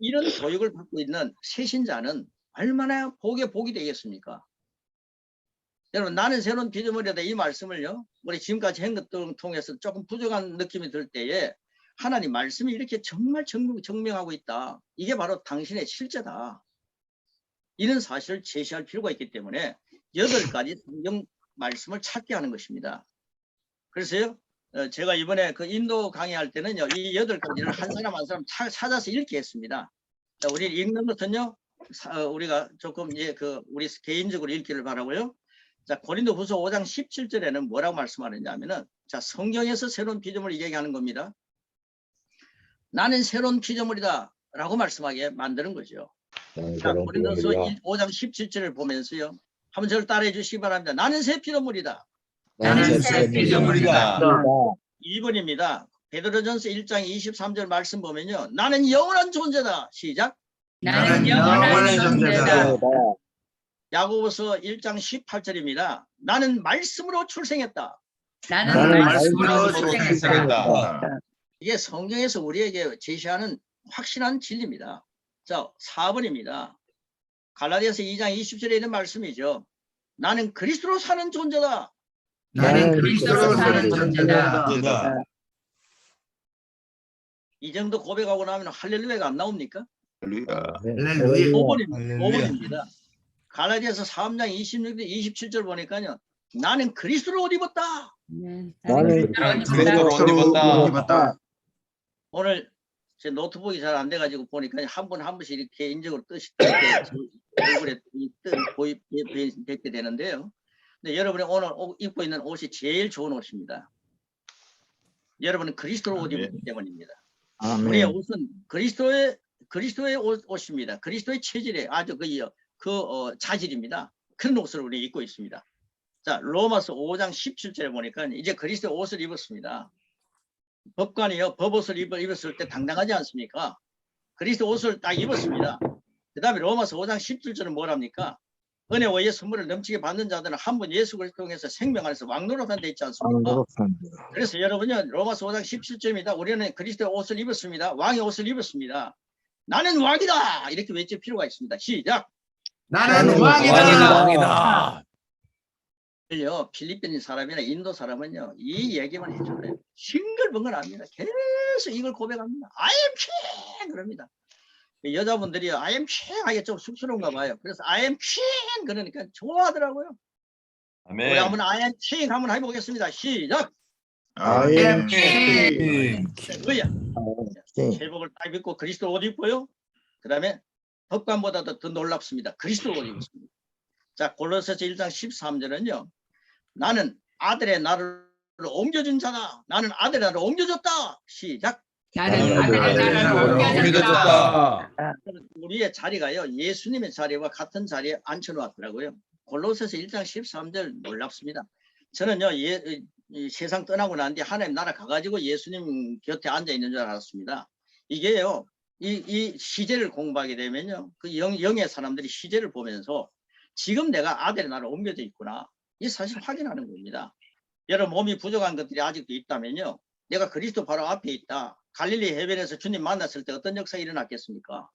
이런 교육을 받고 있는 새신자는 얼마나 복이 되겠습니까? 여러분 나는 새로운 피조물이다 이 말씀을요 우리 지금까지 한 것들을 통해서 조금 부족한 느낌이 들 때에 하나님 말씀이 이렇게 정말 증명하고 있다. 이게 바로 당신의 실제다. 이런 사실을 제시할 필요가 있기 때문에 8가지 성경 말씀을 찾게 하는 것입니다. 그래서요 제가 이번에 그 인도 강의할 때는요 이 8가지를 한 사람 한 사람 찾아서 읽게 했습니다. 자, 우리 읽는 것은요 우리가 조금 이제 우리 개인적으로 읽기를 바라고요. 자, 고린도후서 5장 17절에는 뭐라고 말씀하느냐 하면은 자 성경에서 새로운 피조물을 얘기하는 겁니다. 나는 새로운 피조물이다 라고 말씀하게 만드는 거죠. 자, 고린도후서 5장 17절을 보면서요 한번 저를 따라해 주시기 바랍니다. 나는 새 피조물이다. 나는 새 피조물이다. 2번입니다. 베드로전서 1장 23절 말씀 보면요. 나는 영원한 존재다. 시작. 나는 영원한 존재다. 야고보서 1장 18절입니다. 나는 말씀으로 출생했다. 나는 말씀으로 출생했다. 이게 성경에서 우리에게 제시하는 확실한 진리입니다. 자, 4번입니다. 갈라디아서 2장 20절에 있는 말씀이죠. 나는 그리스도로 사는 존재다. 나는 그리스도로 사는 존재다. 이 정도 고백하고 나면 할렐루야가 안 나옵니까? 할렐루야. 5번입니다. 갈라디아서 3장 26절 27절 보니까요. 나는 그리스도를 옷 입었다. 나는 그리스도로 옷 입었다. 오늘 제 노트북이 잘 안 돼가지고 보니까 한 번씩 이렇게 인적으로 뜻이 얼굴에 뵙게 되는데요. 근데 여러분이 오늘 입고 있는 옷이 제일 좋은 옷입니다. 여러분은 그리스도로 옷 입었기 때문입니다. 우리의 옷은 그리스도의 옷입니다. 그리스도의 체질에 아주 자질입니다. 그런 옷을 우리 입고 있습니다. 자, 로마서 5장 17절에 보니까 이제 그리스도의 옷을 입었습니다. 법관이요, 법옷을 입었을 때 당당하지 않습니까? 그리스도 옷을 딱 입었습니다. 그 다음에 로마서 5장 17절은 뭐랍니까? 은혜와 의의 선물을 넘치게 받는 자들은 한 번 예수 그리스도 통해서 생명 안에서 왕노릇한 데 있지 않습니까? 그래서 여러분요, 로마서 5장 17절입니다. 우리는 그리스도의 옷을 입었습니다. 왕의 옷을 입었습니다. 나는 왕이다! 이렇게 외칠 필요가 있습니다. 시작! 나는 왕이다. 필리핀 사람이나 인도 사람은요 이 얘기만 해줘요. 싱글벙글합니다. 계속 이걸 고백합니다. I am king 그럽니다. 여자분들이 I am king 하기가 좀 쑥스러운가 봐요. 그래서 I am king 그러니까 좋아하더라고요. 우리 한번 I am king 한번 해보겠습니다. 시작. 아멘. 그야 회복을 딱 입고 그리스도 옷 입고요. 그다음에 덕관보다도 더 놀랍습니다. 그리스도 옷 입었습니다. 자, 골로새서 1장 13절은요. 나는 아들의 나를 옮겨준 자다. 나는 아들의 나를 옮겨줬다. 시작. 나는 아들의 나라로 옮겨졌다. 우리의 자리가요. 예수님의 자리와 같은 자리에 앉혀놓았더라고요. 골로새서 1장 13절 놀랍습니다. 저는요. 이 세상 떠나고 난 뒤 하나님 나라 가가지고 예수님 곁에 앉아 있는 줄 알았습니다. 이게요. 이 시제를 공부하게 되면요. 그 영의 사람들이 시제를 보면서 지금 내가 아들의 나라로 옮겨져 있구나. 이 사실 확인하는 겁니다. 여러분 몸이 부족한 것들이 아직도 있다면요. 내가 그리스도 바로 앞에 있다. 갈릴리 해변에서 주님 만났을 때 어떤 역사가 일어났겠습니까?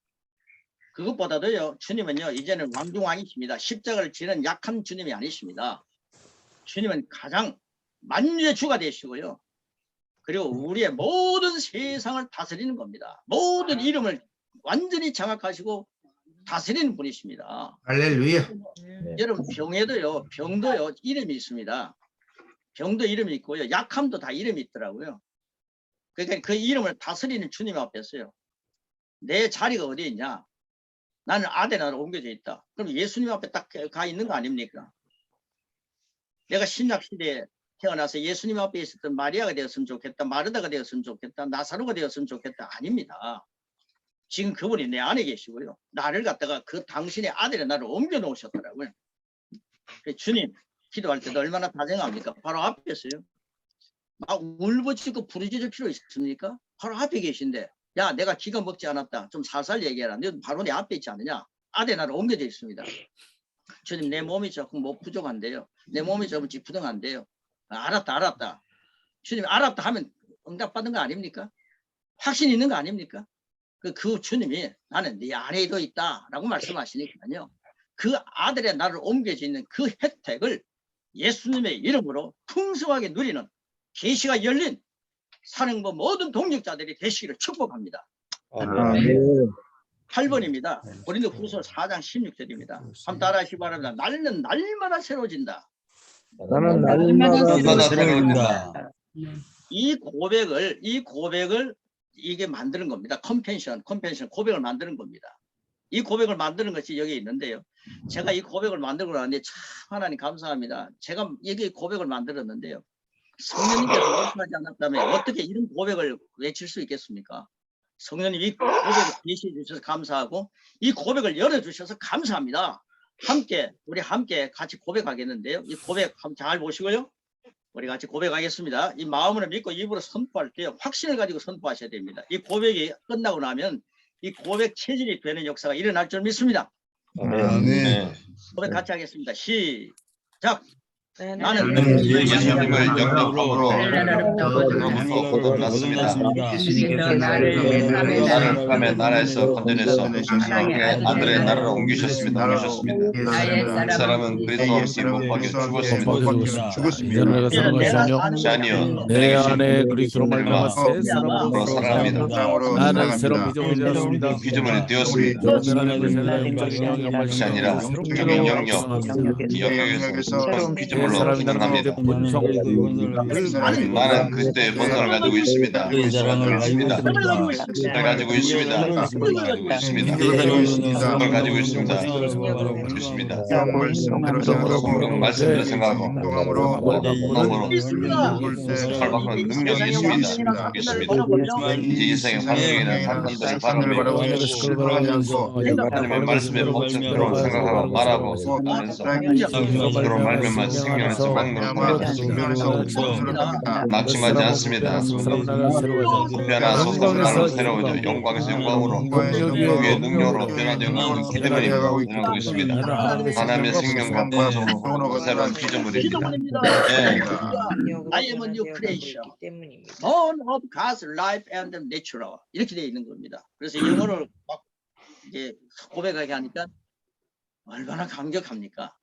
그것보다도요. 주님은요. 이제는 왕중왕이십니다. 십자가를 지는 약한 주님이 아니십니다. 주님은 가장 만유의 주가 되시고요. 그리고 우리의 모든 세상을 다스리는 겁니다. 모든 이름을 완전히 장악하시고 다스리는 분이십니다. 할렐루야. 여러분 병도요 이름이 있습니다. 병도 이름이 있고요. 약함도 다 이름이 있더라고요. 그러니까 그 이름을 다스리는 주님 앞에 서요. 내 자리가 어디 있냐? 나는 아데나로 옮겨져 있다. 그럼 예수님 앞에 딱 가 있는 거 아닙니까? 내가 신약 시대에 태어나서 예수님 앞에 있었던 마리아가 되었으면 좋겠다. 마르다가 되었으면 좋겠다. 나사로가 되었으면 좋겠다. 아닙니다. 지금 그분이 내 안에 계시고요. 나를 갖다가 그 당신의 아들의 나를 옮겨 놓으셨더라고요. 주님 기도할 때도 얼마나 다정합니까? 바로 앞에서요. 막 울부짖고 부르짖을 필요 있습니까? 바로 앞에 계신데 야 내가 기가 먹지 않았다. 좀 살살 얘기해라. 너 바로 내 앞에 있지 않느냐? 아들의 나를 옮겨져 있습니다. 주님 내 몸이 조금 뭐 부족한데요. 내 몸이 조금 찌푸둥한데요. 알았다. 주님 알았다 하면 응답받은 거 아닙니까? 확신 있는 거 아닙니까? 그 주님이 나는 네 안에도 있다라고 말씀하시니까요. 그 아들의 나를 옮겨져 있는 그 혜택을 예수님의 이름으로 풍성하게 누리는 계시가 열린 사령부 모든 동력자들이 되시기를 축복합니다. 8번입니다. 고린도후서 4장 16절입니다. 한번 따라하시기 바랍니다. 나는 날마다 새로워진다. 나는 날마다 새로워진다. 이 고백을 이게 만드는 겁니다. 컴펜션 고백을 만드는 겁니다. 이 고백을 만드는 것이 여기 있는데요. 제가 이 고백을 만들고 나는데 참 하나님 감사합니다. 제가 여기 고백을 만들었는데요. 성령님께서 말씀하지 않았다면 어떻게 이런 고백을 외칠 수 있겠습니까? 성령님 이 고백을 계시해 주셔서 감사하고 이 고백을 열어주셔서 감사합니다. 우리 함께 같이 고백하겠는데요. 이 고백 한번 잘 보시고요. 우리 같이 고백하겠습니다. 이 마음으로 믿고 입으로 선포할 때 확신을 가지고 선포하셔야 됩니다. 이 고백이 끝나고 나면 이 고백 체질이 되는 역사가 일어날 줄 믿습니다. 아멘. 고백 같이 하겠습니다. 시작. 나는 나는 예수님을 영접으로 나로부터 거듭났습니다. 나를 하나님의 나라에서 건져내서 아들의 나라를 옮기셨습니다. 이 사람은 그리스도 없이 못 박혀 죽었습니다. 아니요, 내 안에 그리스도로 말미암아 새 사람으로 사랑합니다. 나는 새로운 피조물이 되었습니다. 피조물이 되었습니다. 것이 아니라 적인 영역에서 피조물로 태어납니다. 나는 그때의 본성을 가지고 있습니다. 가지고 있습니다. 가지고 있습니다. 말씀을 생각하고 마음으로 살바꾸는 능력이 있습니다. 이제 인생의 환경이나 사건들을 바라보며 하나님의 말씀에 목적대로 생각하고 말하면서 그로 말미암아 생명에서 낙심하지 않습니다. 변화 속에서 새로워져 영광에서 영광으로 위의 능력으로 변화된 영광으로 기대를 일어나고 있습니다. 하나님의 생명과 본성으로 새로운 피조물입니다. I am a new creation. Born of God's life and natural. 이렇게 되어 있는 겁니다. 그래서 영어를 막 이제 고백하게 하니까 얼마나 감격합니까?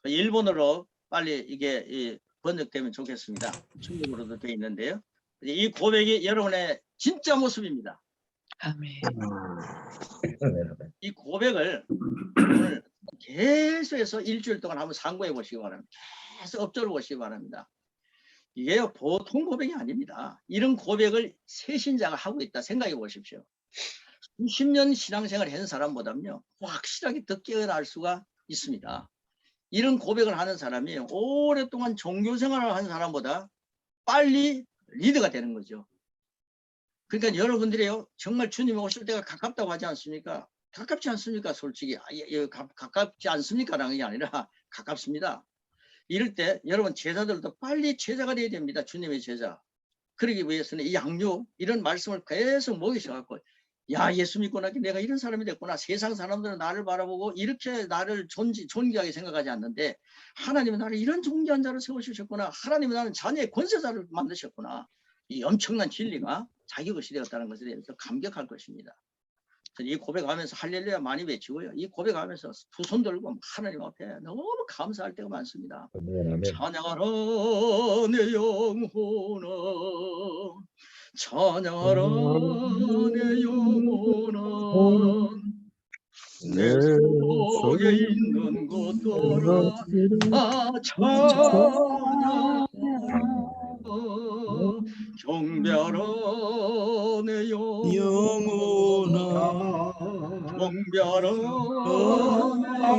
일본어로 빨리 이게 번역되면 좋겠습니다. 중국어로도 되어 있는데요. 이 고백이 여러분의 진짜 모습입니다. 아멘. 이 고백을 오늘 계속해서 일주일 동안 한번 상고해 보시기 바랍니다. 계속 엎드려 보시기 바랍니다. 이게요 보통 고백이 아닙니다. 이런 고백을 새신자가 하고 있다 생각해 보십시오. 수십 년 신앙생활을 한 사람보다는요 확실하게 더 깨어날 수가 있습니다. 이런 고백을 하는 사람이 오랫동안 종교생활을 한 사람보다 빨리 리더가 되는 거죠. 그러니까 여러분들이요 정말 주님이 오실 때가 가깝다고 하지 않습니까? 가깝지 않습니까? 솔직히 가깝지 않습니까라는 게 아니라 가깝습니다. 이럴 때 여러분 제자들도 빨리 제자가 돼야 됩니다. 주님의 제자. 그러기 위해서는 이 양육 이런 말씀을 계속 먹이셔갖고 야 예수 믿고 나니 내가 이런 사람이 됐구나. 세상 사람들은 나를 바라보고 이렇게 나를 존귀하게 생각하지 않는데 하나님은 나를 이런 존귀한 자로 세우셨구나. 하나님은 나는 자녀의 권세자를 만드셨구나. 이 엄청난 진리가 자기 것이 되었다는 것에 대해서 감격할 것입니다. 이 고백하면서 할렐루야 많이 외치고요. 이 고백하면서 두 손 들고 하나님 앞에 너무 감사할 때가 많습니다. 찬양하라 내 영혼아 찬양하라 내 영혼아 내 속에 있는 것들아 찬양하라 경배하라 내 영혼아 경배하라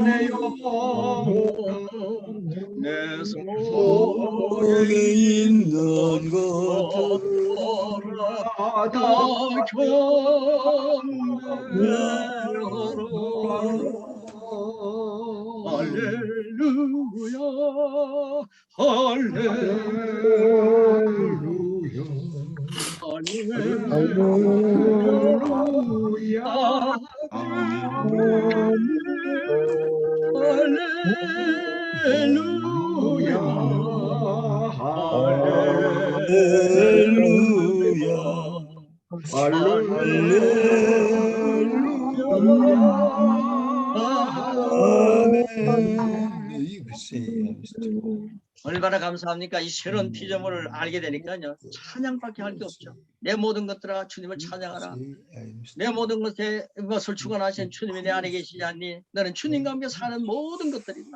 내 영혼 내 속에 있는 것들아 다 경배하라 할렐루야 할렐루야 할렐루야 얼마나 감사합니까? 이 새로운 피조물을 알게 되니까요. 찬양밖에 할 게 없죠. 내 모든 것들아 주님을 찬양하라. 내 모든 것을 주관하신 주님이 내 안에 계시지 않니? 너는 주님과 함께 사는 모든 것들이다.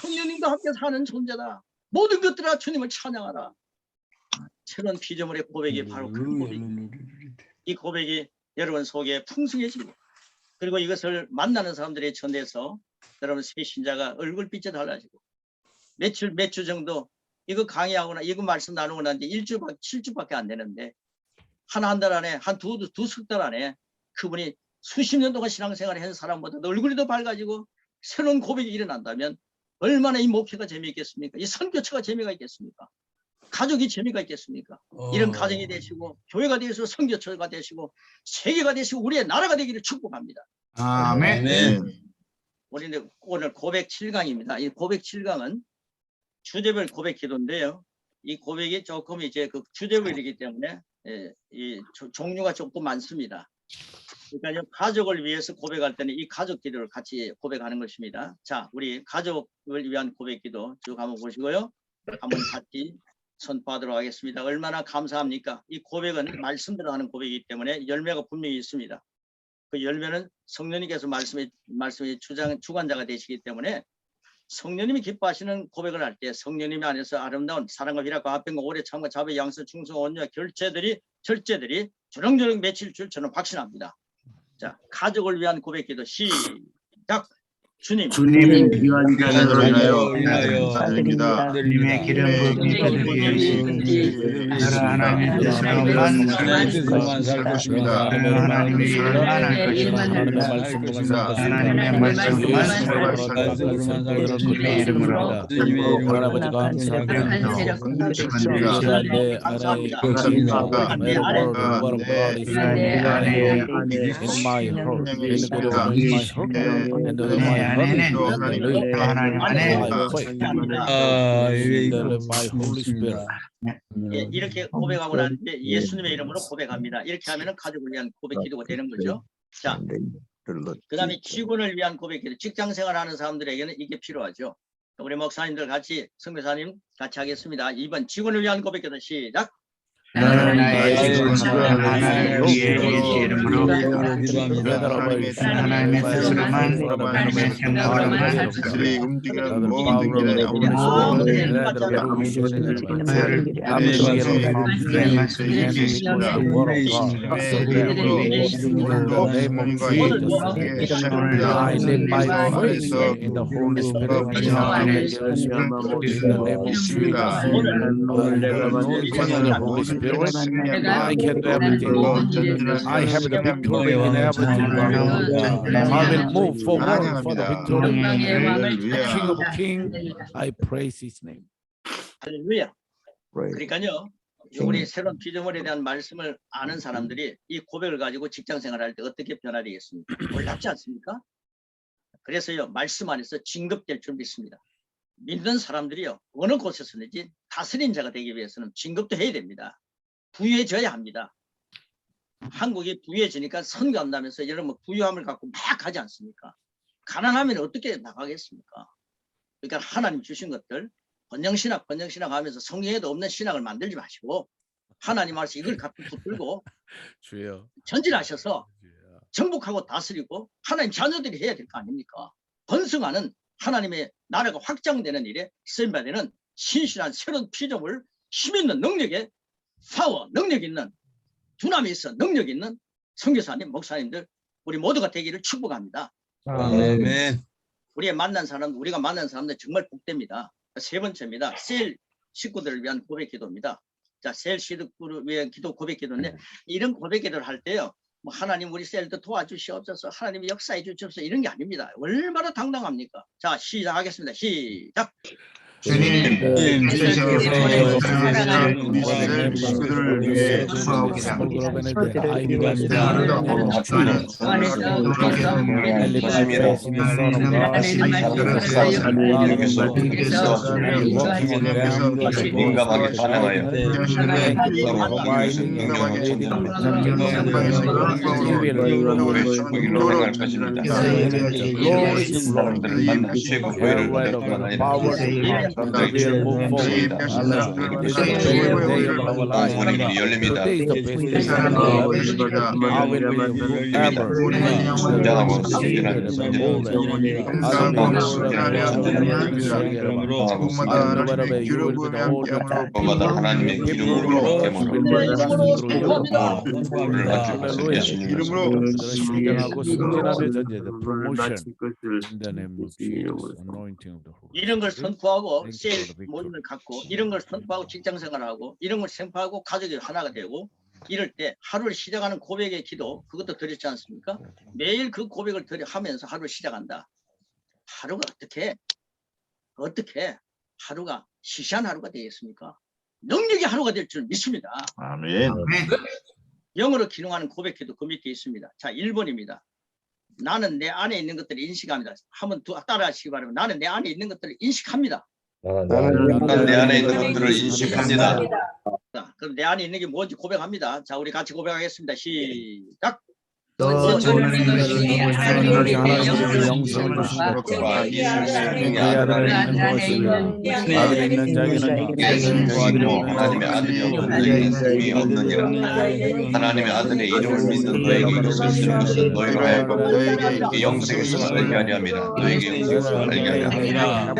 성령님과 함께 사는 존재다. 모든 것들아 주님을 찬양하라. 새로운 피조물의 고백이 바로 그 고백입니다. 이 고백이 여러분 속에 풍성해지고 그리고 이것을 만나는 사람들의 전에서 여러분 새 신자가 얼굴빛이 달라지고 몇 주 정도 이거 강의하거나 이거 말씀 나누고 나는데 7주밖에 안 되는데 한 달 안에 한 두 석 달 안에 그분이 수십 년 동안 신앙생활을 한 사람보다 얼굴이 더 밝아지고 새로운 고백이 일어난다면 얼마나 이 목회가 재미있겠습니까? 이 선교처가 재미가 있겠습니까? 가족이 재미가 있겠습니까? 이런 가정이 되시고 교회가 되시고 선교처가 되시고 세계가 되시고 우리의 나라가 되기를 축복합니다. 아멘. 우리는 오늘 고백 7강입니다. 이 고백 7강은 주제별 고백 기도인데요. 이 고백이 조금 이제 그 주제별이기 때문에 이 종류가 조금 많습니다. 그러니까 가족을 위해서 고백할 때는 이 가족 기도를 같이 고백하는 것입니다. 자, 우리 가족을 위한 고백 기도 쭉 한번 보시고요. 한번 같이 선포하도록 하겠습니다. 얼마나 감사합니까? 이 고백은 말씀대로 하는 고백이기 때문에 열매가 분명히 있습니다. 그 열매는 성령님께서 말씀의 주관자가 되시기 때문에 성령님이 기뻐하시는 고백을 할 때 성령님이 안에서 아름다운 사랑과 희락과 화평과 오래 참과 자비 양선 충성 온유와 절제들이 주렁주렁 맺힐 줄 저는 확신합니다. 자, 가족을 위한 고백 기도 시작. 주님 자녀를 위하여 감사드립니다. 주님의 기름 부음이 그들 위해 있으니 하나님의 사랑만 살 것입니다. 하나님의 사랑만 할 것입니다. 하나님의 말씀만 살 것입니다. 주님의 이름으로 할아버지가 항상 이렇게 고백하고 나는데 예수님의 이름으로 고백합니다. 이렇게 하면은 가족을 위한 고백 기도가 되는 거죠. 자, 그 다음에 직원을 위한 고백 기도. 직장 생활하는 사람들에게는 이게 필요하죠. 우리 목사님들 같이 선교사님 같이 하겠습니다. 2번 직원을 위한 고백 기도 시작. 나는 나의 나의 직분을 직분을 하나님을 위해 위해 이름으로 기도합니다. 하나님의 뜻으로만 하나님의 생각으로만 그들이 움직이는 이 모든 길에 아무도 내 말씀을 있습니다. 주님의 이름으로 오늘도 하나님과 영광의 시작합니다. 안에서 있습니다. I can do everything. I have the victory in everything. I will move forward for the victory. King of King, I praise His name. 할렐루야. 그러니까요. 우리 새로운 피조물에 대한 말씀을 아는 사람들이 이 고백을 가지고 직장 생활할 때 어떻게 변화되겠습니까? 놀랍지 않습니까? 그래서요. 말씀 안에서 진급될 줄 믿습니다. 믿는 사람들이요. 어느 곳에서든지 다스린 자가 되기 위해서는 진급도 해야 됩니다. 부유해져야 합니다. 한국이 부유해지니까 선교한다면서 여러분 부유함을 갖고 막 하지 않습니까? 가난하면 어떻게 나가겠습니까? 그러니까 하나님 주신 것들 번영신학 하면서 성경에도 없는 신학을 만들지 마시고 하나님 말씀 이걸 갖고 붙들고 주여. 전진하셔서 정복하고 다스리고 하나님 자녀들이 해야 될 거 아닙니까? 번성하는 하나님의 나라가 확장되는 일에 쓰임받는 신실한 새로운 피조물 힘있는 능력에 파워 능력 있는 두나미 있어 능력 있는 선교사님 목사님들 우리 모두가 되기를 축복합니다. 아멘. 우리가 만난 사람들 정말 복됩니다. 세 번째입니다. 셀 식구들을 위한 고백 기도입니다. 자, 셀 식구를 위한 기도 고백 기도인데 이런 고백 기도를 할 때요. 뭐 하나님 우리 셀도 도와주시옵소서 하나님이 역사해 주시옵소서 이런 게 아닙니다. 얼마나 당당합니까? 자, 시작하겠습니다. 시작. 주님, 주께서 보내주신 우리 셀 식구들을 위해 기도하옵니다. 민감하게 반응하여 행할 것입니다. 사람들을 만나 최고 교회를 보내주는 We'll move forward. This is the day of our life. Today is the best day of our life. I will be ever 성장하고 승진하는 그마다 하나님의 기름으로 이름으로 성장하고 승진하며 전제된 promotion in the name of Jesus. Anointing of the Holy 이런 걸 선포하고 Thank 셀 you for the victory. 모임을 갖고 이런 걸 선포하고 직장생활하고 이런 걸 선포하고 가족이 하나가 되고 이럴 때 하루를 시작하는 고백의 기도 그것도 드렸지 않습니까? 매일 그 고백을 하면서 하루를 시작한다. 하루가 어떻게 하루가 시시한 하루가 되겠습니까? 능력의 하루가 될 줄 믿습니다. 아멘. 영어로 기능하는 고백 기도 그 밑에 있습니다. 자, 1번입니다. 나는 내 안에 있는 것들을 인식합니다. 한번 따라하시기 바랍니다. 나는 내 안에 있는 것들을 인식합니다. 나는 내 안에 있는 것들을 인식합니다. 자, 그럼 내 안에 있는 게 뭔지 고백합니다. 자, 우리 같이 고백하겠습니다. 시작. 하나님의 아들이 없느니라. 하나님의 아들의 이름을 믿는 너에게 이것을 것은 너희로 하여금 영생을 알게 하려 함이라. 너에게 영생을 알게 하려 함이라.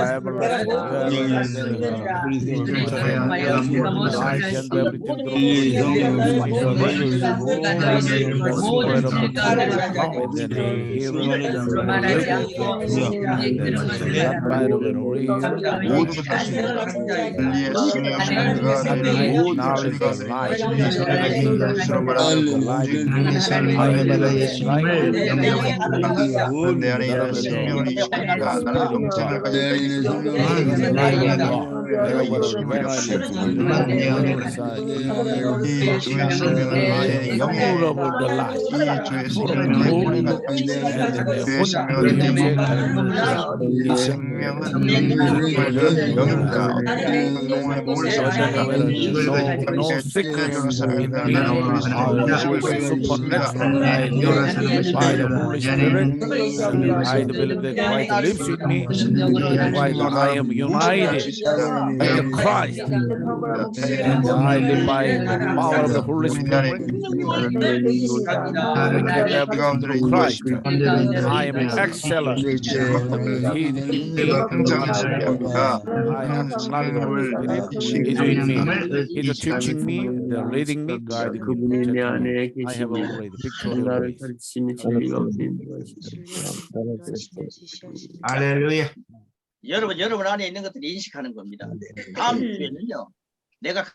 모두 진리의 내 안에 있는 생명을 이식하니까 나는 영생을 이 주의 생명은 내 영에 이 주의 생명은 내 생명은 이 생명은 내 영입니다. 한동안의 몸을 살아가는 no sickness in me. I will be supernatural. I live by the Holy Spirit. I believe that Christ lives with me. Christ, I am united with Christ. And I live by the power of the Holy Spirit. I can everything through Christ. I am excellent. He is in me. I have the knowledge of the Spirit. He is in me. He is teaching me, the leading me, guiding me, protecting me. I have already victory always. 할렐루야. 여러분 안에 있는 것들을 인식하는 겁니다. 다음 주에는요, 내가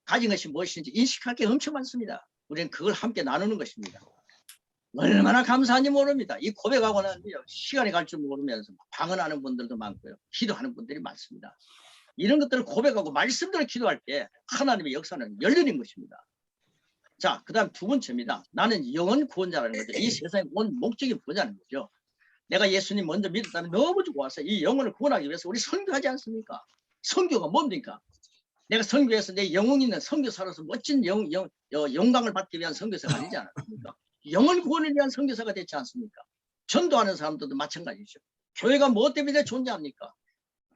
가진 것이 무엇인지 인식할 게 엄청 많습니다. 우리는 그걸 함께 나누는 것입니다. 얼마나 감사한지 모릅니다. 이 고백하고는 시간이 갈 줄 모르면서 방언하는 분들도 많고요. 기도하는 분들이 많습니다. 이런 것들을 고백하고 말씀대로 기도할 때 하나님의 역사는 열리는 것입니다. 자, 그 다음 두 번째입니다. 나는 영원 구원자라는 거죠. 이 세상에 온 목적이 뭐냐는 거죠. 내가 예수님 먼저 믿었다면 너무 좋아서 이 영혼을 구원하기 위해서 우리 선교하지 않습니까? 선교가 뭡니까? 내가 선교해서 내 영웅 있는 선교사로서 멋진 영광을 받기 위한 선교사가 아니지 않습니까? 영혼 구원을 위한 선교사가 되지 않습니까? 전도하는 사람들도 마찬가지죠. 교회가 무엇 때문에 존재합니까?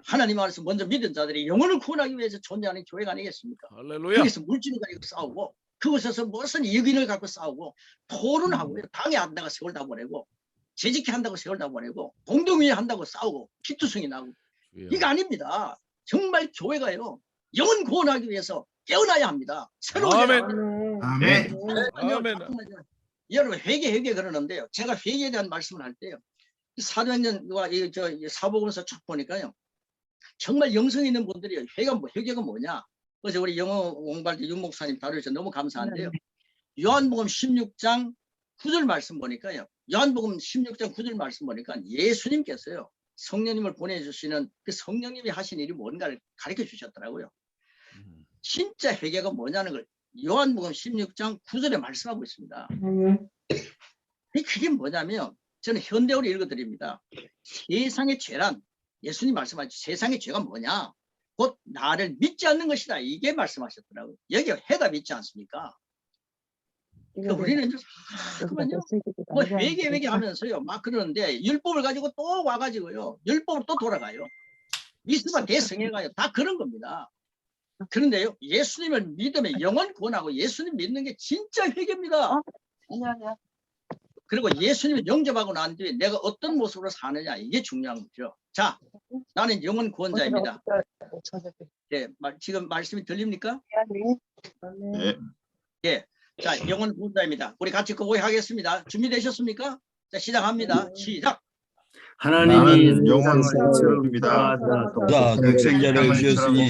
하나님 안에서 먼저 믿은 자들이 영혼을 구원하기 위해서 존재하는 교회가 아니겠습니까? 할렐루야. 거기서 물질을 가지고 싸우고 그곳에서 무슨 이익을 갖고 싸우고 토론하고요. 당에 한다고 세월 다 보내고 재직해 한다고 세월 다 보내고 공동위에 한다고 싸우고 피투성이 나고 이거 아닙니다. 정말 교회가요. 영혼 구원하기 위해서 깨어나야 합니다. 새로운 아멘. 아멘. 아멘. 여러분 회개 그러는데요. 제가 회개에 대한 말씀을 할 때요. 사도행전과 사복음서 쭉 보니까요. 정말 영성 있는 분들이 회개가 뭐냐? 그래서 우리 영어 공부할 때 윤 목사님 다루셔서 너무 감사한데요. 요한복음 16장 9절 말씀 보니까요. 요한복음 16장 9절 말씀 보니까 예수님께서요. 성령님을 보내주시는 그 성령님이 하신 일이 뭔가를 가르쳐 주셨더라고요. 진짜 회개가 뭐냐는 걸 요한복음 16장 9절에 말씀하고 있습니다. 그게 뭐냐면 저는 현대어로 읽어드립니다. 세상의 죄란 예수님 말씀하신 세상의 죄가 뭐냐? 곧 나를 믿지 않는 것이다. 이게 말씀하셨더라고요. 여기 해답이 있지 않습니까? 그러니까 우리는 잠깐만요. 뭐 회개 하면서요. 막 그러는데 율법을 가지고 또 와가지고요. 율법으로 또 돌아가요. 미스바 대성해가요. 다 그런 겁니다. 그런데요. 예수님을 믿으면 영원 구원하고 예수님 믿는 게 진짜 회개입니다. 그리고 예수님을 영접하고 난 뒤에 내가 어떤 모습으로 사느냐 이게 중요한 거죠. 자, 나는 영원 구원자입니다. 네, 지금 말씀이 들립니까? 네. 예, 자, 영원 구원자입니다. 우리 같이 고백하겠습니다. 준비되셨습니까? 자, 시작합니다. 시작. 하나님이 영원한 자입니다. 자, 독생자를 주셨으니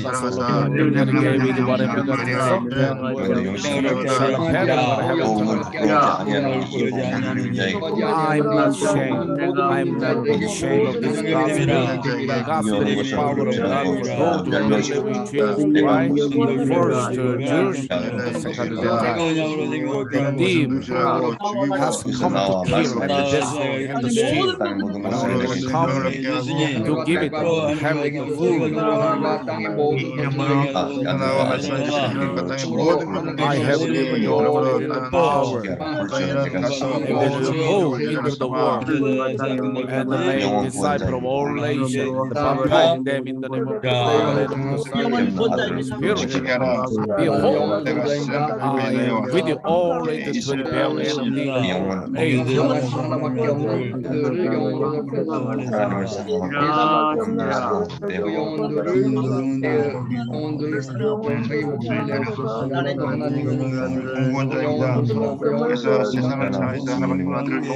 I'm not ashamed. I'm not ashamed of this gospel. The gospel is the power of God for those who believe in Jesus Christ. First Jewish, second Gentile. Redeemed has come to kill and destroy and to steal. Come to give it to heaven the food. I have given you all the power. And then you go into the world and make disciples of all nations, baptizing them in the name of the Father and of the Son and of the Spirit. Behold, I am with you always to the very end of the age. 하나님을 사랑하고 공부하고 공무원자입니다. 그래서 세상을 사랑해서 하나님의 아들을 그를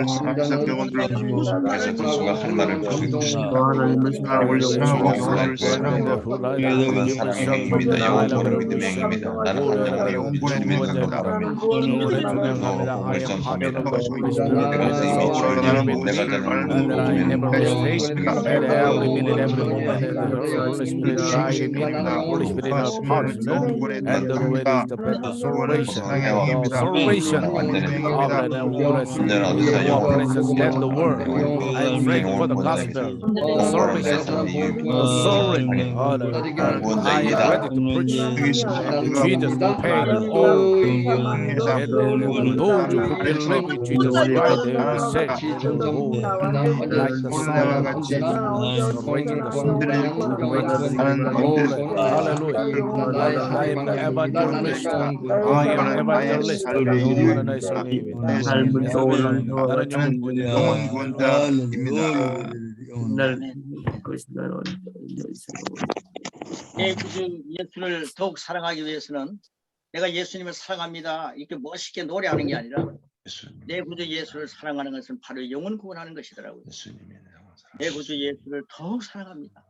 사랑해서 병원들을 그래서 그수가 할 말을 계속해주신다. 하나님을 사랑하고 그건 사랑의 행위입니다. 영원토록 믿음의 행위입니다. 나는 한 영혼의 영혼의 주님의 능력을 바라며 결정합니다. Holy Spirit, may the soul 빛으로 remain 나는 with me, 무엇을 말하는 and that I never mistake. 것입니다. May every minute, every moment, and the Holy Spirit guide me. Holy Spirit, our partner, and the way is the better salvation. The salvation of the world is more precious than the world. I pray for the gospel, the salvation, the sovereign. I am ready to preach. And Jesus paid all. And those who believe in Jesus Christ, they will be saved. They will go like the sun of Jesus, raising the sun, hallelujah. I am the evangelist. I am evangelist. 영원한 나의 성령님이. 나는 영혼 군자. 영혼 구원자입니다. 내 구주 예수를 더욱 사랑하기 위해서는 내가 예수님을 사랑합니다 이렇게 멋있게 노래하는 게 아니라 내 구주 예수를 사랑하는 것은 바로 영혼 구원하는 것이더라고요. 내 구주 예수를 더욱 사랑합니다.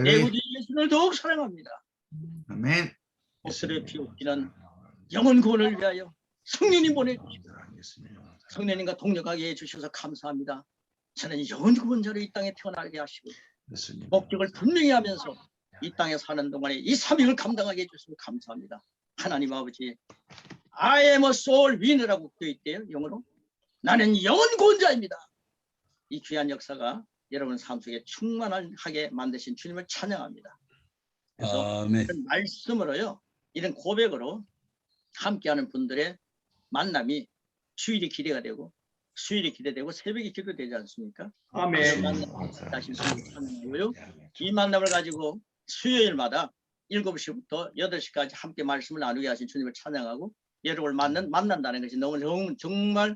내 구주 예수를 더욱 사랑합니다. 아멘. 목소리에 피우기는 영혼 구원을 위하여 성령님 보내주시고 성령님과 동력하게 해주셔서 감사합니다. 저는 영혼 구원자로 이 땅에 태어나게 하시고 목적을 분명히 하면서 이 땅에 사는 동안에 이 사명을 감당하게 해주셔서 감사합니다. 하나님 아버지, I am a soul winner라고 되어 있대요. 영어로. 나는 영혼 구원자입니다. 이 귀한 역사가 여러분 삶 속에 충만하게 만드신 주님을 찬양합니다. 그래서 이런 말씀으로요, 이런 고백으로 함께하는 분들의 만남이 주일이 기대가 되고 수요일이 기대되고 새벽이 기도되지 않습니까? 아멘. 다시 찬양하고요. 이 만남을 가지고 수요일마다 7시부터 8시까지 함께 말씀을 나누게 하신 주님을 찬양하고 여러분을 만난다는 것이 너무 정말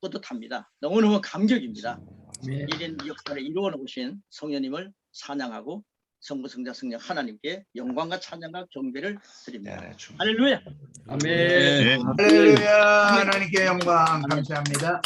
뿌듯합니다. 너무너무 감격입니다. 이런 역사를 이루어 놓으신 성령님을 찬양하고 성부, 성자, 성령 하나님께 영광과 찬양과 경배를 드립니다. 할렐루야. 아멘. 할렐루야. 하나님께 영광 감사합니다.